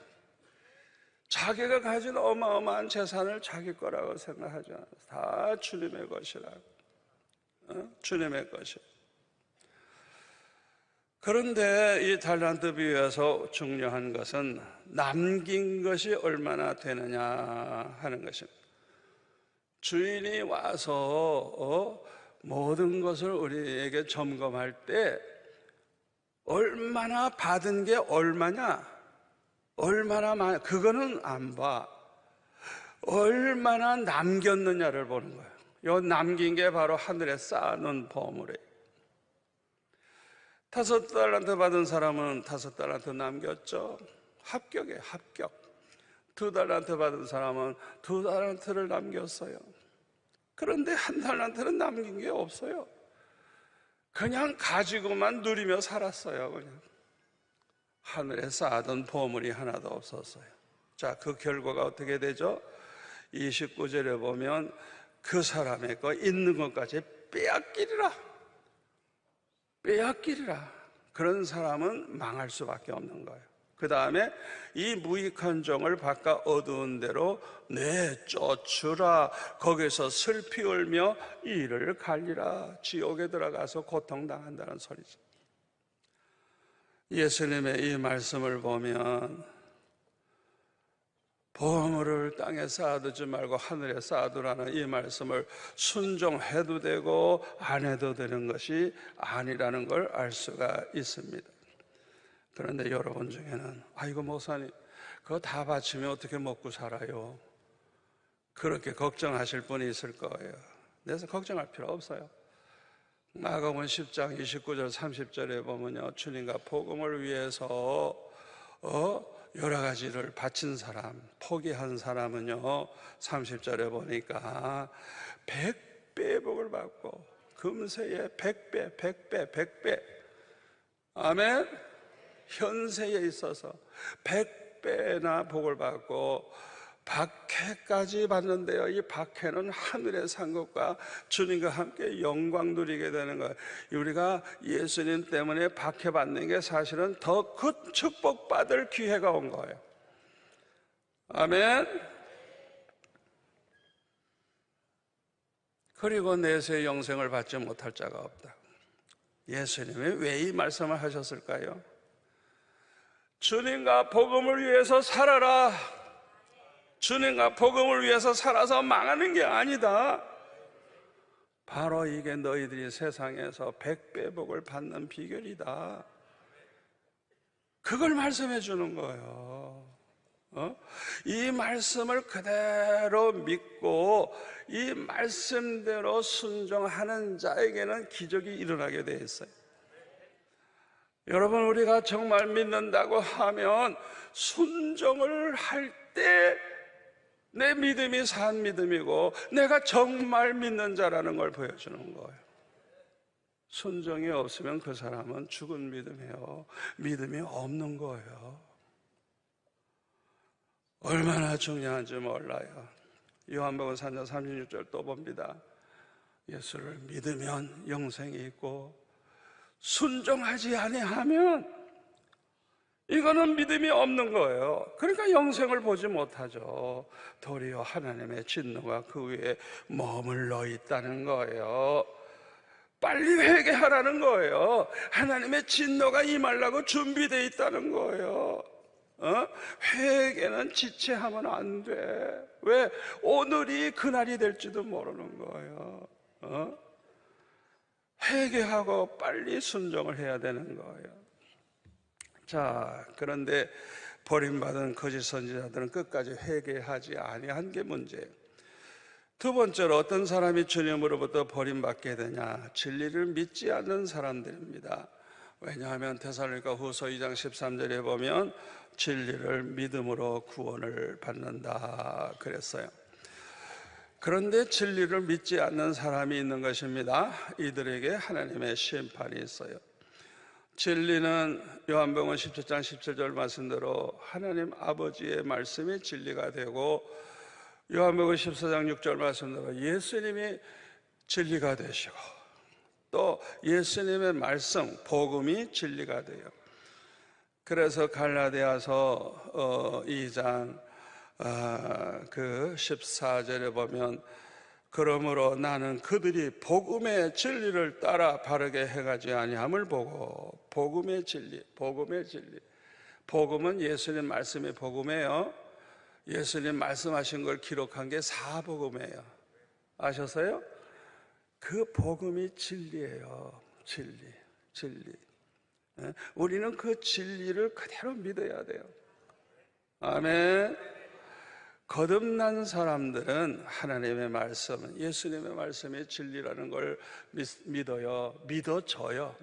자기가 가진 어마어마한 재산을 자기 거라고 생각하지 않아요. 다 주님의 것이라고. 주님의 것이. 그런데 이 달란트 비유에서 중요한 것은 남긴 것이 얼마나 되느냐 하는 것입니다. 주인이 와서 모든 것을 우리에게 점검할 때 얼마나 받은 게 얼마냐, 얼마나 많이, 그거는 안 봐. 얼마나 남겼느냐를 보는 거예요. 요 남긴 게 바로 하늘에 쌓아놓은 보물이에요. 5달란트 받은 사람은 5달란트 남겼죠. 합격이에요, 합격. 2달란트 받은 사람은 2달란트를 남겼어요. 그런데 1달란트는 남긴 게 없어요. 그냥 가지고만 누리며 살았어요. 그냥 하늘에 쌓아둔 보물이 하나도 없었어요. 자, 그 결과가 어떻게 되죠? 29절에 보면 그 사람의 거 있는 것까지 빼앗기리라. 빼앗기리라. 그런 사람은 망할 수밖에 없는 거예요. 그 다음에 이 무익한 종을 바깥 어두운 데로 내쫓으라. 거기서 슬피 울며 이를 갈리라. 지옥에 들어가서 고통당한다는 소리죠. 예수님의 이 말씀을 보면 보물을 땅에 쌓아두지 말고 하늘에 쌓아두라는 이 말씀을 순종해도 되고 안 해도 되는 것이 아니라는 걸 알 수가 있습니다. 그런데 여러분 중에는 아이고 목사님 그거 다 바치면 어떻게 먹고 살아요? 그렇게 걱정하실 분이 있을 거예요. 그래서 걱정할 필요 없어요. 마가복음 10장 29절 30절에 보면요, 주님과 복음을 위해서 여러 가지를 바친 사람, 포기한 사람은요 30절에 보니까 100배의 복을 받고 금세에 100배, 100배, 100배. 아멘. 현세에 있어서 100배나 복을 받고 박해까지 받는데요, 이 박해는 하늘의 상급과 주님과 함께 영광 누리게 되는 거예요. 우리가 예수님 때문에 박해받는 게 사실은 더 큰 축복받을 기회가 온 거예요. 아멘. 그리고 내세 영생을 받지 못할 자가 없다. 예수님이 왜 이 말씀을 하셨을까요? 주님과 복음을 위해서 살아라. 주님과 복음을 위해서 살아서 망하는 게 아니다. 바로 이게 너희들이 세상에서 100배 복을 받는 비결이다. 그걸 말씀해 주는 거예요. 이 말씀을 그대로 믿고 이 말씀대로 순종하는 자에게는 기적이 일어나게 돼 있어요. 여러분, 우리가 정말 믿는다고 하면 순종을 할 때 내 믿음이 산 믿음이고 내가 정말 믿는 자라는 걸 보여주는 거예요. 순종이 없으면 그 사람은 죽은 믿음이에요. 믿음이 없는 거예요. 얼마나 중요한지 몰라요. 요한복음 4장 36절 또 봅니다. 예수를 믿으면 영생이 있고 순종하지 아니하면 이거는 믿음이 없는 거예요. 그러니까 영생을 보지 못하죠. 도리어 하나님의 진노가 그 위에 머물러 있다는 거예요. 빨리 회개하라는 거예요. 하나님의 진노가 임하려고 준비되어 있다는 거예요. 회개는 지체하면 안 돼. 왜? 오늘이 그날이 될지도 모르는 거예요. 회개하고 빨리 순종을 해야 되는 거예요. 자, 그런데 버림받은 거짓 선지자들은 끝까지 회개하지 아니한 게 문제예요. 두 번째로 어떤 사람이 주님으로부터 버림받게 되냐? 진리를 믿지 않는 사람들입니다. 왜냐하면 데살로니가 후서 2장 13절에 보면 진리를 믿음으로 구원을 받는다 그랬어요. 그런데 진리를 믿지 않는 사람이 있는 것입니다. 이들에게 하나님의 심판이 있어요. 진리는 요한복음 17장 17절 말씀대로 하나님 아버지의 말씀이 진리가 되고, 요한복음 14장 6절 말씀대로 예수님이 진리가 되시고, 또 예수님의 말씀, 복음이 진리가 돼요. 그래서 갈라디아서 2장 그 14절에 보면, 그러므로 나는 그들이 복음의 진리를 따라 바르게 해가지 아니함을 보고. 복음의 진리, 복음의 진리. 복음은 예수님 말씀이 복음이에요. 예수님 말씀하신 걸 기록한 게 사복음이에요. 아셨어요? 그 복음이 진리예요. 진리, 진리. 우리는 그 진리를 그대로 믿어야 돼요. 아멘. 거듭난 사람들은 하나님의 말씀, 예수님의 말씀이 진리라는 걸 믿어요. 믿어져요.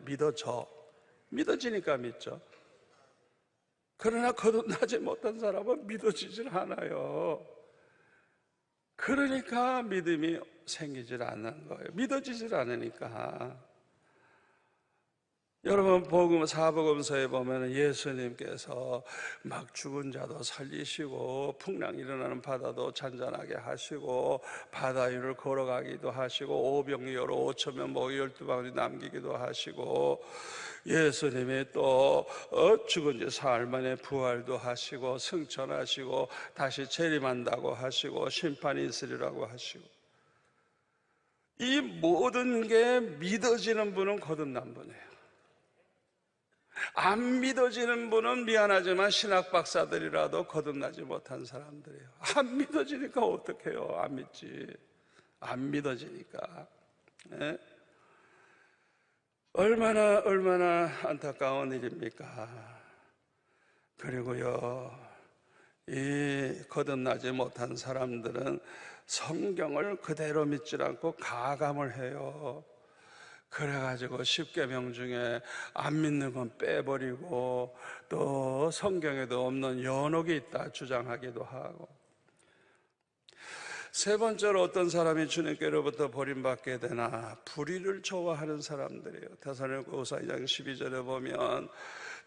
믿어지니까 믿죠. 그러나 거듭나지 못한 사람은 믿어지질 않아요. 그러니까 믿음이 생기질 않는 거예요. 믿어지질 않으니까. 여러분, 사복음서에 보면 예수님께서 막 죽은 자도 살리시고, 풍랑 일어나는 바다도 잔잔하게 하시고, 바다 위를 걸어가기도 하시고, 오병이어로 5,000명 먹이 12방울이 남기기도 하시고, 예수님이 또 죽은 지 사흘 만에 부활도 하시고, 승천하시고, 다시 재림한다고 하시고, 심판이 있으리라고 하시고, 이 모든 게 믿어지는 분은 거듭난 분이에요. 안 믿어지는 분은 미안하지만 신학 박사들이라도 거듭나지 못한 사람들이에요. 안 믿어지니까 어떡해요? 안 믿지. 안 믿어지니까. 네? 얼마나 안타까운 일입니까? 그리고요, 이 거듭나지 못한 사람들은 성경을 그대로 믿지 않고 가감을 해요. 그래가지고 10계명 중에 안 믿는 건 빼버리고, 또 성경에도 없는 연옥이 있다 주장하기도 하고. 세 번째로 어떤 사람이 주님께로부터 버림받게 되나? 불의를 좋아하는 사람들이에요. 데살로니가후서 2장 12절에 보면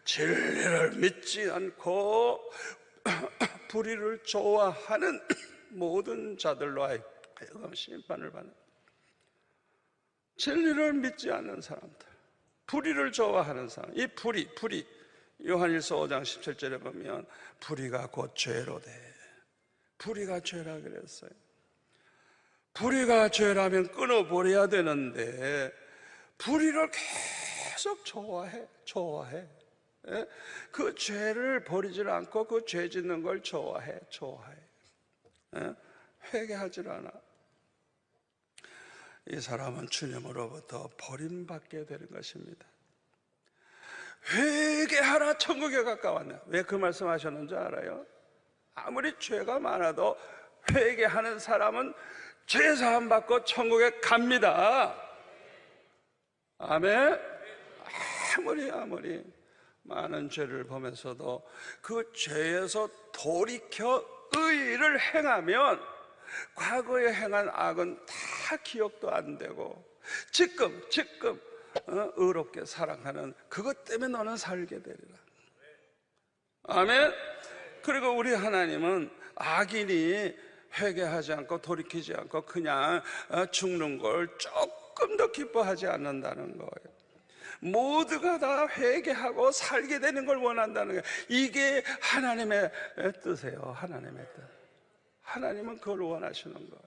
진리를 믿지 않고 불의를 좋아하는 모든 자들로 하여금 심판을 받는, 진리를 믿지 않는 사람들, 불의를 좋아하는 사람. 이 불의, 요한일서 5장 17절에 보면 불의가 곧 죄로되. 불의가 죄라 그랬어요. 불의가 죄라면 끊어버려야 되는데 불의를 계속 좋아해. 예? 그 죄를 버리질 않고 그 죄 짓는 걸 좋아해. 예? 회개하질 않아. 이 사람은 주님으로부터 버림받게 되는 것입니다. 회개하라, 천국에 가까웠네. 왜 그 말씀하셨는 줄 알아요? 아무리 죄가 많아도 회개하는 사람은 죄사함 받고 천국에 갑니다. 아멘. 아무리 많은 죄를 보면서도 그 죄에서 돌이켜 의를 행하면 과거에 행한 악은 다 기억도 안 되고 지금 의롭게 사랑하는 그것 때문에 너는 살게 되리라. 아멘. 그리고 우리 하나님은 악인이 회개하지 않고 돌이키지 않고 그냥 죽는 걸 조금 더 기뻐하지 않는다는 거예요. 모두가 다 회개하고 살게 되는 걸 원한다는 거예요. 이게 하나님의 뜻이에요. 하나님의 뜻. 하나님은 그걸 원하시는 거예요.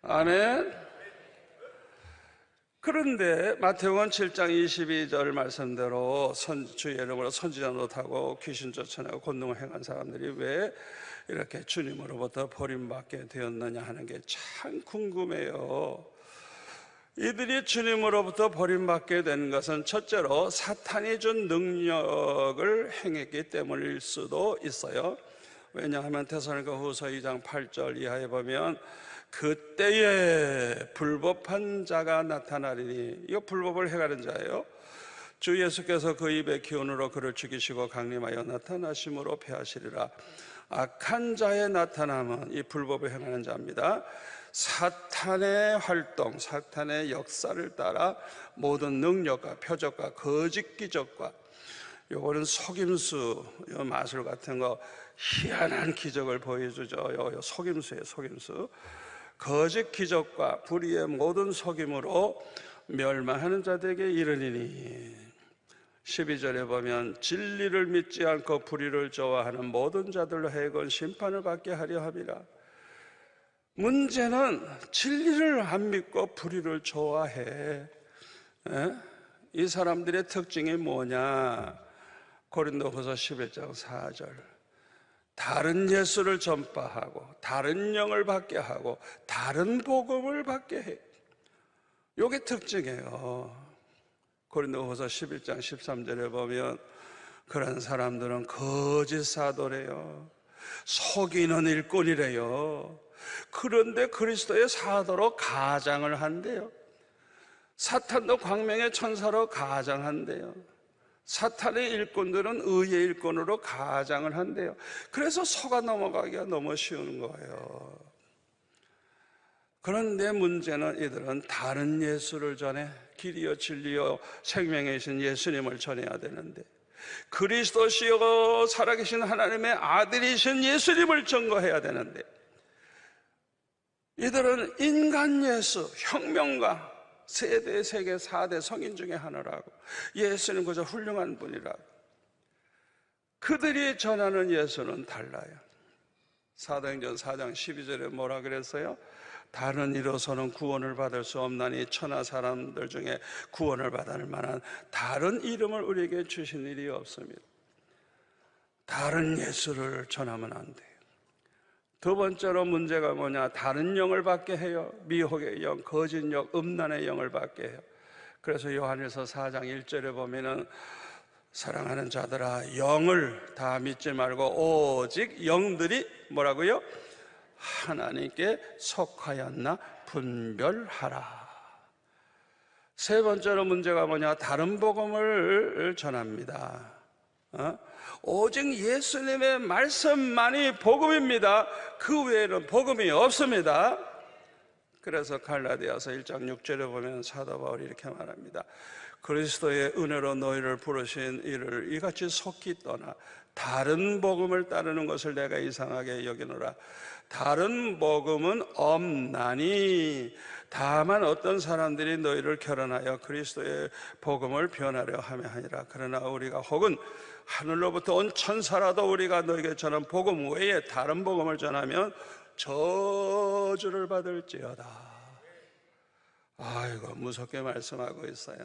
아멘. 그런데 마태복음 7장 22절 말씀대로 주의 이름으로 선지자 노릇하고 귀신 쫓아내고 권능을 행한 사람들이 왜 이렇게 주님으로부터 버림받게 되었느냐 하는 게 참 궁금해요. 이들이 주님으로부터 버림받게 된 것은 첫째로 사탄이 준 능력을 행했기 때문일 수도 있어요. 왜냐하면 데살로니가후서 2장 8절 이하에 보면 그때에 불법한 자가 나타나리니, 이거 불법을 행하는 자예요. 주 예수께서 그 입의 기운으로 그를 죽이시고 강림하여 나타나심으로 패하시리라. 악한 자의 나타남은 이 불법을 행하는 자입니다. 사탄의 활동, 사탄의 역사를 따라 모든 능력과 표적과 거짓 기적과 요거는 속임수, 요 마술 같은 거 희한한 기적을 보여주죠. 요 속임수예요, 속임수. 거짓 기적과 불의의 모든 속임으로 멸망하는 자들에게 이르리니 12절에 보면 진리를 믿지 않고 불의를 좋아하는 모든 자들로 해건 심판을 받게 하려 함이라. 문제는 진리를 안 믿고 불의를 좋아해. 이 사람들의 특징이 뭐냐? 고린도후서 11장 4절. 다른 예수를 전파하고 다른 영을 받게 하고 다른 복음을 받게 해. 요게 특징이에요. 고린도후서 11장 13절에 보면 그런 사람들은 거짓 사도래요. 속이는 일꾼이래요. 그런데 그리스도의 사도로 가장을 한대요. 사탄도 광명의 천사로 가장한대요. 사탄의 일꾼들은 의의 일꾼으로 가장을 한대요. 그래서 속아 넘어가기가 너무 쉬운 거예요. 그런데 문제는 이들은 다른 예수를 전해 길이요 진리요 생명이신 예수님을 전해야 되는데 그리스도시요 살아계신 하나님의 아들이신 예수님을 증거해야 되는데 이들은 인간 예수, 혁명가, 세대, 세계, 4대 성인 중에 하나라고 예수는 그저 훌륭한 분이라고 그들이 전하는 예수는 달라요. 사도행전 4장 12절에 뭐라 그랬어요? 다른 이로서는 구원을 받을 수 없나니 천하 사람들 중에 구원을 받을 만한 다른 이름을 우리에게 주신 일이 없습니다. 다른 예수를 전하면 안 돼요. 두 번째로 문제가 뭐냐? 다른 영을 받게 해요. 미혹의 영, 거짓 영, 음란의 영을 받게 해요. 그래서 요한일서 4장 1절에 보면은 사랑하는 자들아 영을 다 믿지 말고 오직 영들이 뭐라고요? 하나님께 속하였나 분별하라. 세 번째로 문제가 뭐냐? 다른 복음을 전합니다. 오직 예수님의 말씀만이 복음입니다. 그 외에는 복음이 없습니다. 그래서 갈라디아서 1장 6절에 보면 사도 바울이 이렇게 말합니다. 그리스도의 은혜로 너희를 부르신 이를 이같이 속히 떠나 다른 복음을 따르는 것을 내가 이상하게 여기노라. 다른 복음은 없나니 다만 어떤 사람들이 너희를 결혼하여 그리스도의 복음을 변하려 하며 하니라. 그러나 우리가 혹은 하늘로부터 온 천사라도 우리가 너에게 전한 복음 외에 다른 복음을 전하면 저주를 받을지어다. 아이고 무섭게 말씀하고 있어요.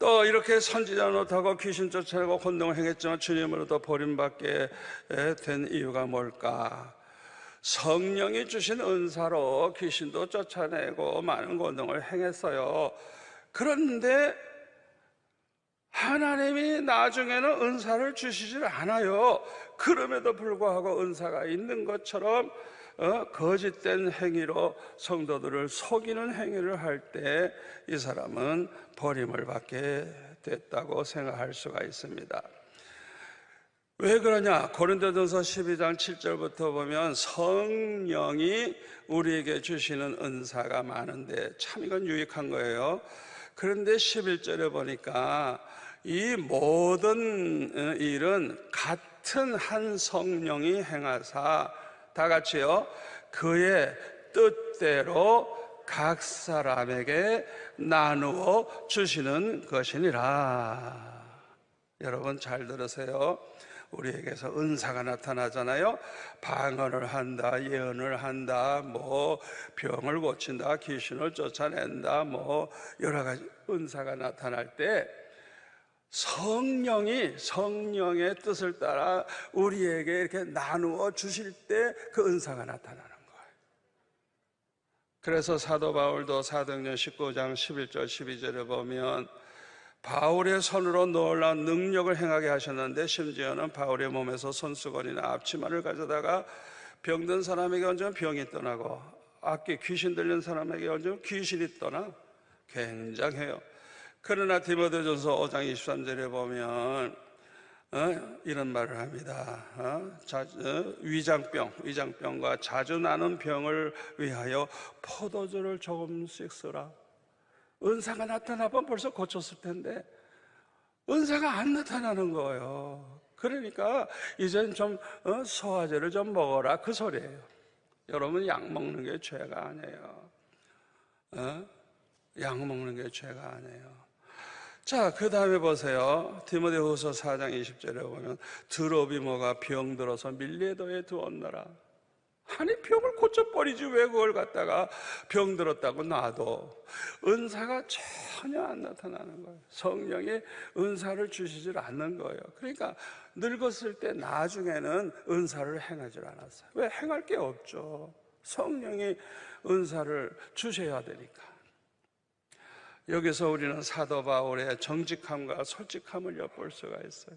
또 이렇게 선지자 노릇하고 귀신 쫓아내고 혼동을 행했지만 주님으로도 버림받게 된 이유가 뭘까? 성령이 주신 은사로 귀신도 쫓아내고 많은 혼동을 행했어요. 그런데 하나님이 나중에는 은사를 주시질 않아요. 그럼에도 불구하고 은사가 있는 것처럼 거짓된 행위로 성도들을 속이는 행위를 할 때 이 사람은 버림을 받게 됐다고 생각할 수가 있습니다. 왜 그러냐? 고린도전서 12장 7절부터 보면 성령이 우리에게 주시는 은사가 많은데 참 이건 유익한 거예요. 그런데 11절에 보니까 이 모든 일은 같은 한 성령이 행하사 다 같이요 그의 뜻대로 각 사람에게 나누어 주시는 것이니라. 여러분 잘 들으세요. 우리에게서 은사가 나타나잖아요. 방언을 한다, 예언을 한다, 뭐 병을 고친다, 귀신을 쫓아낸다, 뭐 여러 가지 은사가 나타날 때 성령의 뜻을 따라 우리에게 이렇게 나누어 주실 때 그 은사가 나타나는 거예요. 그래서 사도 바울도 사도행전 19장 11절 12절에 보면 바울의 손으로 놀라운 능력을 행하게 하셨는데 심지어는 바울의 몸에서 손수건이나 앞치마를 가져다가 병든 사람에게 얹으면 병이 떠나고 악기 귀신 들린 사람에게 얹으면 귀신이 떠나. 굉장해요. 그러나 디모데전서 5장 23절에 보면 이런 말을 합니다. 위장병과 자주 나는 병을 위하여 포도주를 조금씩 쓰라. 은사가 나타나면 벌써 고쳤을 텐데 은사가 안 나타나는 거예요. 그러니까 이젠 좀 소화제를 좀 먹어라 그 소리예요. 여러분, 약 먹는 게 죄가 아니에요. 약 먹는 게 죄가 아니에요. 자, 그 다음에 보세요. 디모데후서 4장 20절에 보면 드로비모가 병들어서 밀레도에 두었노라. 아니, 병을 고쳐버리지 왜 그걸 갖다가 병들었다고 놔둬. 은사가 전혀 안 나타나는 거예요. 성령이 은사를 주시질 않는 거예요. 그러니까 늙었을 때 나중에는 은사를 행하질 않았어요. 왜? 행할 게 없죠. 성령이 은사를 주셔야 되니까. 여기서 우리는 사도 바울의 정직함과 솔직함을 엿볼 수가 있어요.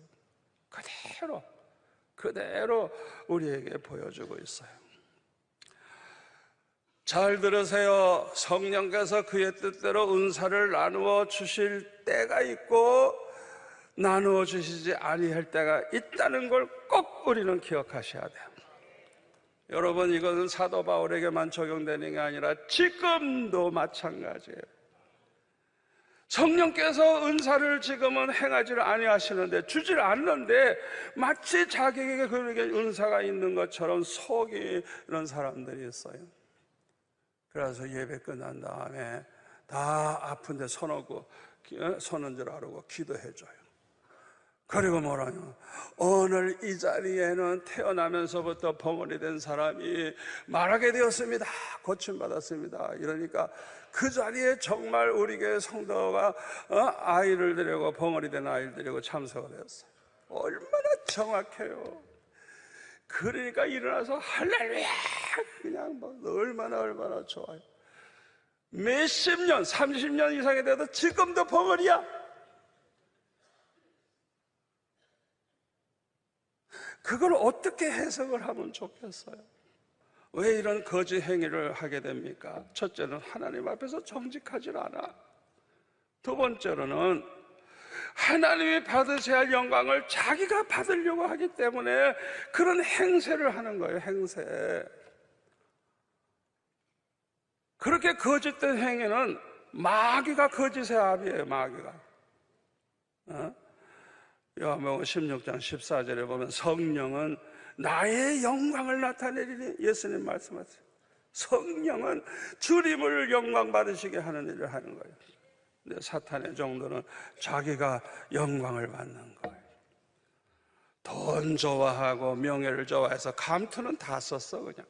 그대로 우리에게 보여주고 있어요. 잘 들으세요. 성령께서 그의 뜻대로 은사를 나누어 주실 때가 있고 나누어 주시지 아니할 때가 있다는 걸 꼭 우리는 기억하셔야 돼요. 여러분, 이것은 사도 바울에게만 적용되는 게 아니라 지금도 마찬가지예요. 성령께서 은사를 지금은 행하지를 아니하시는데, 주질 않는데 마치 자기에게 그에게 은사가 있는 것처럼 속이는 사람들이 있어요. 그래서 예배 끝난 다음에 다 아픈데 손은 줄 알고 기도해줘요. 그리고 뭐라냐, 오늘 이 자리에는 태어나면서부터 벙어리 된 사람이 말하게 되었습니다. 고침받았습니다. 이러니까 그 자리에 정말 우리 교회 성도가 아이를 데리고, 벙어리 된 아이를 데리고 참석을 했어요. 얼마나 정확해요. 그러니까 일어나서 할렐루야 그냥 얼마나 좋아요. 몇십 년, 30년 이상이 돼도 지금도 벙어리야. 그걸 어떻게 해석을 하면 좋겠어요? 왜 이런 거짓 행위를 하게 됩니까? 첫째는 하나님 앞에서 정직하지 않아. 두 번째로는 하나님이 받으셔야 할 영광을 자기가 받으려고 하기 때문에 그런 행세를 하는 거예요. 행세. 그렇게 거짓된 행위는 마귀가 거짓의 압이에요. 마귀가. 요한복음 16장 14절에 보면 성령은 나의 영광을 나타내리니, 예수님 말씀하세요. 성령은 주님을 영광 받으시게 하는 일을 하는 거예요. 근데 사탄의 정도는 자기가 영광을 받는 거예요. 돈 좋아하고 명예를 좋아해서 감투는 다 썼어 그냥.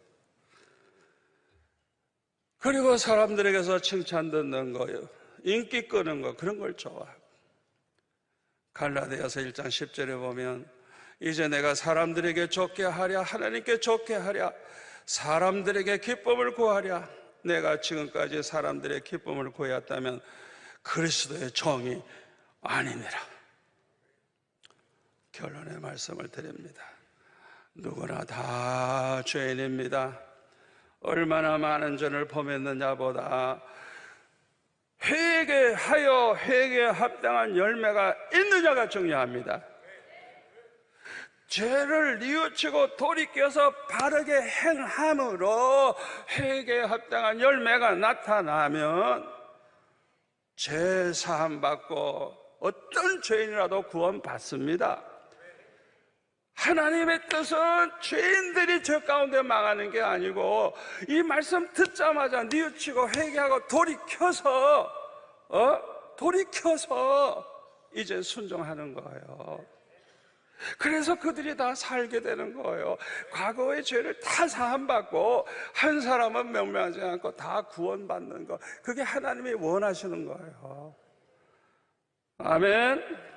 그리고 사람들에게서 칭찬 듣는 거예요. 인기 끄는 거, 그런 걸 좋아하고. 갈라디아서 1장 10절에 보면 이제 내가 사람들에게 좋게 하랴, 하나님께 좋게 하랴, 사람들에게 기쁨을 구하랴. 내가 지금까지 사람들의 기쁨을 구했다면 그리스도의 종이 아니니라. 결론의 말씀을 드립니다. 누구나 다 죄인입니다. 얼마나 많은 죄를 범했느냐보다 회개하여 회개에 합당한 열매가 있느냐가 중요합니다. 죄를 뉘우치고 돌이켜서 바르게 행함으로 회개에 합당한 열매가 나타나면 죄 사함 받고 어떤 죄인이라도 구원받습니다. 하나님의 뜻은 죄인들이 죄 가운데 망하는 게 아니고, 이 말씀 듣자마자 뉘우치고 회개하고 돌이켜서 이제 순종하는 거예요. 그래서 그들이 다 살게 되는 거예요. 과거의 죄를 다 사함받고 한 사람은 멸망하지 않고 다 구원받는 거, 그게 하나님이 원하시는 거예요. 아멘.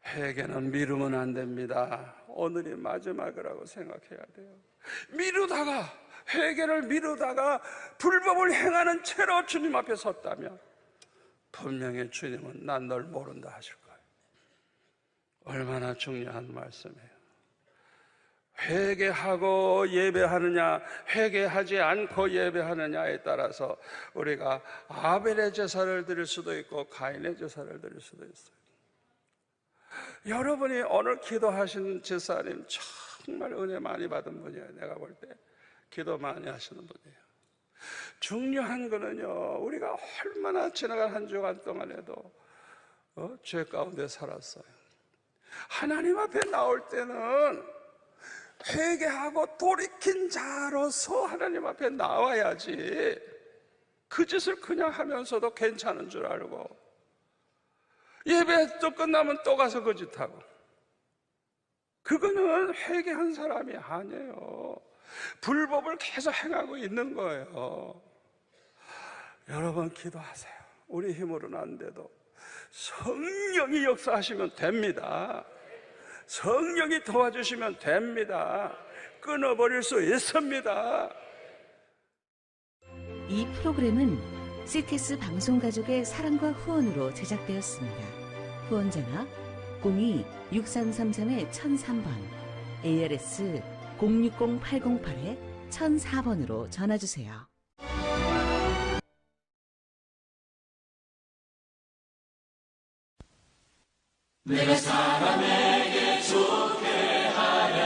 회개는 미루면 안 됩니다. 오늘이 마지막이라고 생각해야 돼요. 회개를 미루다가 불법을 행하는 채로 주님 앞에 섰다면 분명히 주님은 난 널 모른다 하실 거예요. 얼마나 중요한 말씀이에요. 회개하고 예배하느냐, 회개하지 않고 예배하느냐에 따라서 우리가 아벨의 제사를 드릴 수도 있고 가인의 제사를 드릴 수도 있어요. 여러분이 오늘 기도하신 제사님 정말 은혜 많이 받은 분이에요. 내가 볼 때 기도 많이 하시는 분이에요. 중요한 거는요, 우리가 얼마나 지나간 한 주간 동안에도 죄 가운데 살았어요. 하나님 앞에 나올 때는 회개하고 돌이킨 자로서 하나님 앞에 나와야지, 그 짓을 그냥 하면서도 괜찮은 줄 알고 예배 또 끝나면 또 가서 그 짓하고, 그거는 회개한 사람이 아니에요. 불법을 계속 행하고 있는 거예요. 여러분 기도하세요. 우리 힘으로는 안 돼도 성령이 역사하시면 됩니다. 성령이 도와주시면 됩니다. 끊어버릴 수 있습니다. 이 프로그램은 CTS 방송가족의 사랑과 후원으로 제작되었습니다. 후원전화 02-6333-1003번, ARS 060-808-1004번으로 전화주세요. 내가 사람에게 좋게 하랴,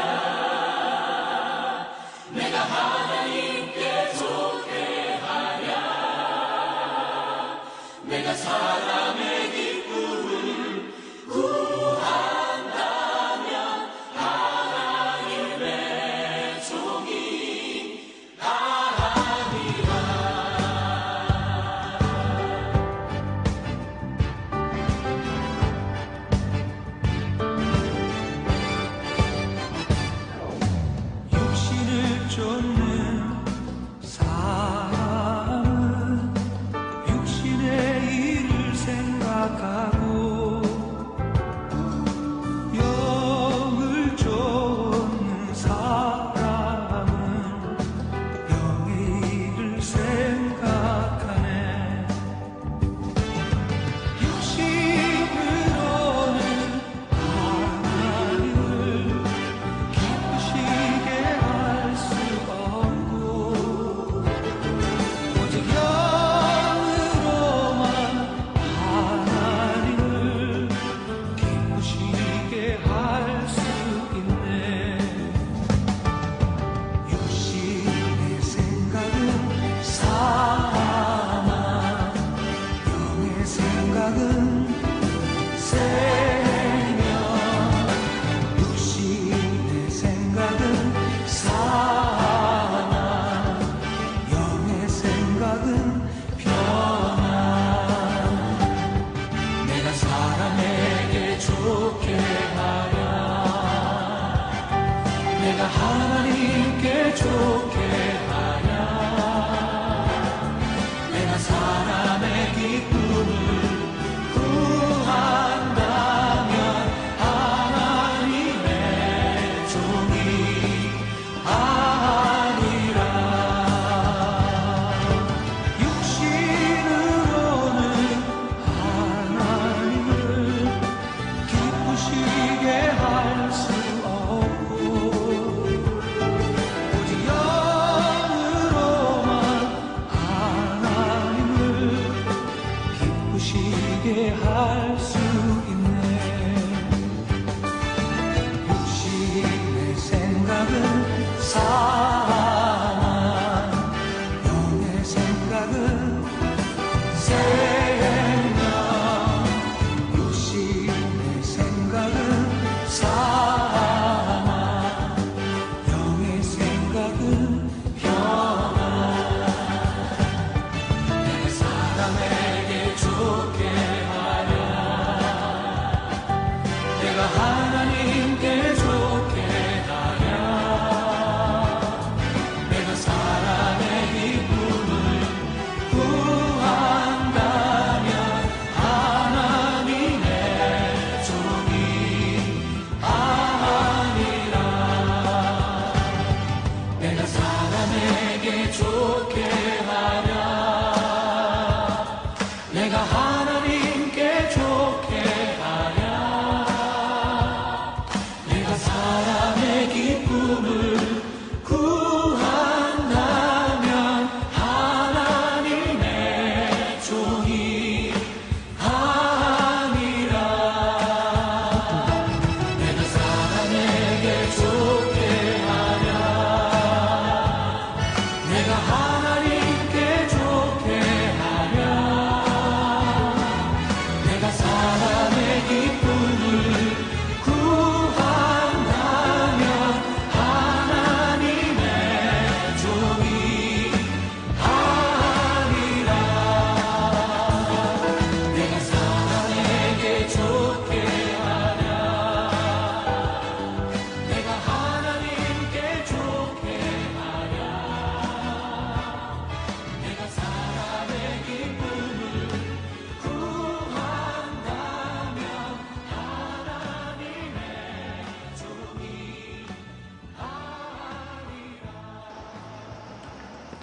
내가 하나님께 좋게 하랴, 내가 사람의 기쁨을 구한다면 하나님의 종이 하리라. 육신을 쫓는 사람은 육신의 일을 생각하고, 영을 쫓는 사람은 영의 일을 생각하네. 육신으로는 하나님을 기쁘시게 할 수 없고, 오직 영으로만 하나님을 기쁘시게 할 수 있네. 육신의 생각은 사망, 영의 생각은 생명. 육신의 생각은 사망, 영의 생각은 평안. 내가 사람에게 좋게 하랴, 내가 하나님께 좋게 하랴, 내가 사람의 기쁨을 구한다면 하나님의 종이 아니라. 육신으로는 하나님을 기쁘시게 할 수 없고, 오직 영으로만 하나님을 기쁘시게 할 수 있네. 육신의 생각은 사망, 영의 생각은 생명. 육신의 생각은 사망, 영의 생각은 평안. 내가 사람에게 좋게 하랴,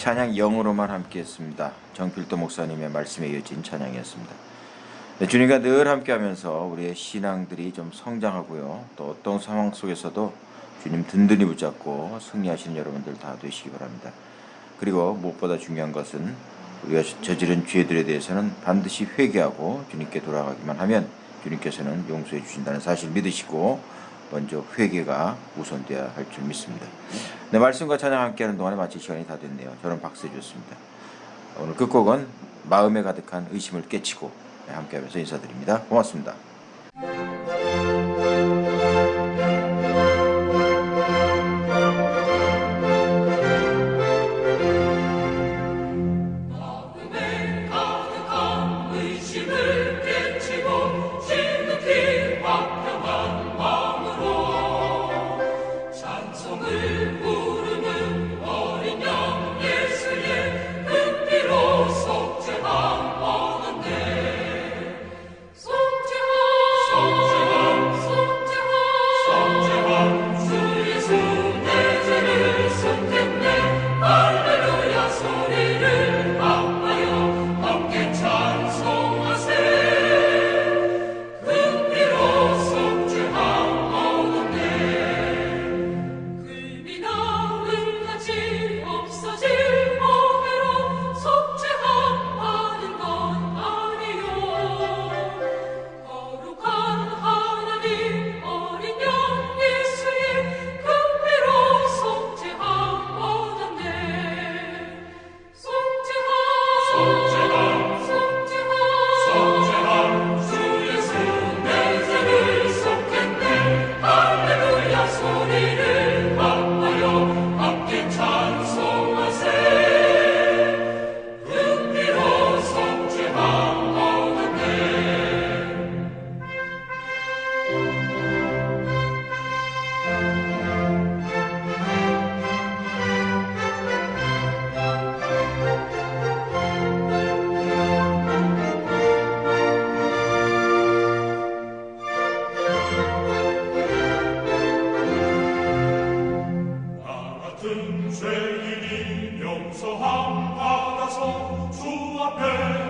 찬양 0으로만 함께했습니다. 정필도 목사님의 말씀에 이어진 찬양이었습니다. 네, 주님과 늘 함께하면서 우리의 신앙들이 좀 성장하고요. 또 어떤 상황 속에서도 주님 든든히 붙잡고 승리하시는 여러분들 다 되시기 바랍니다. 그리고 무엇보다 중요한 것은 우리가 저지른 죄들에 대해서는 반드시 회개하고 주님께 돌아가기만 하면 주님께서는 용서해 주신다는 사실 믿으시고 먼저 회개가 우선돼야 할 줄 믿습니다. 네, 말씀과 찬양 함께하는 동안에 마칠 시간이 다 됐네요. 저는 박세주였습니다. 오늘 끝곡은 마음에 가득한 의심을 깨치고 함께하면서 인사드립니다. 고맙습니다. 죄인이 용서함 받아서 주 앞에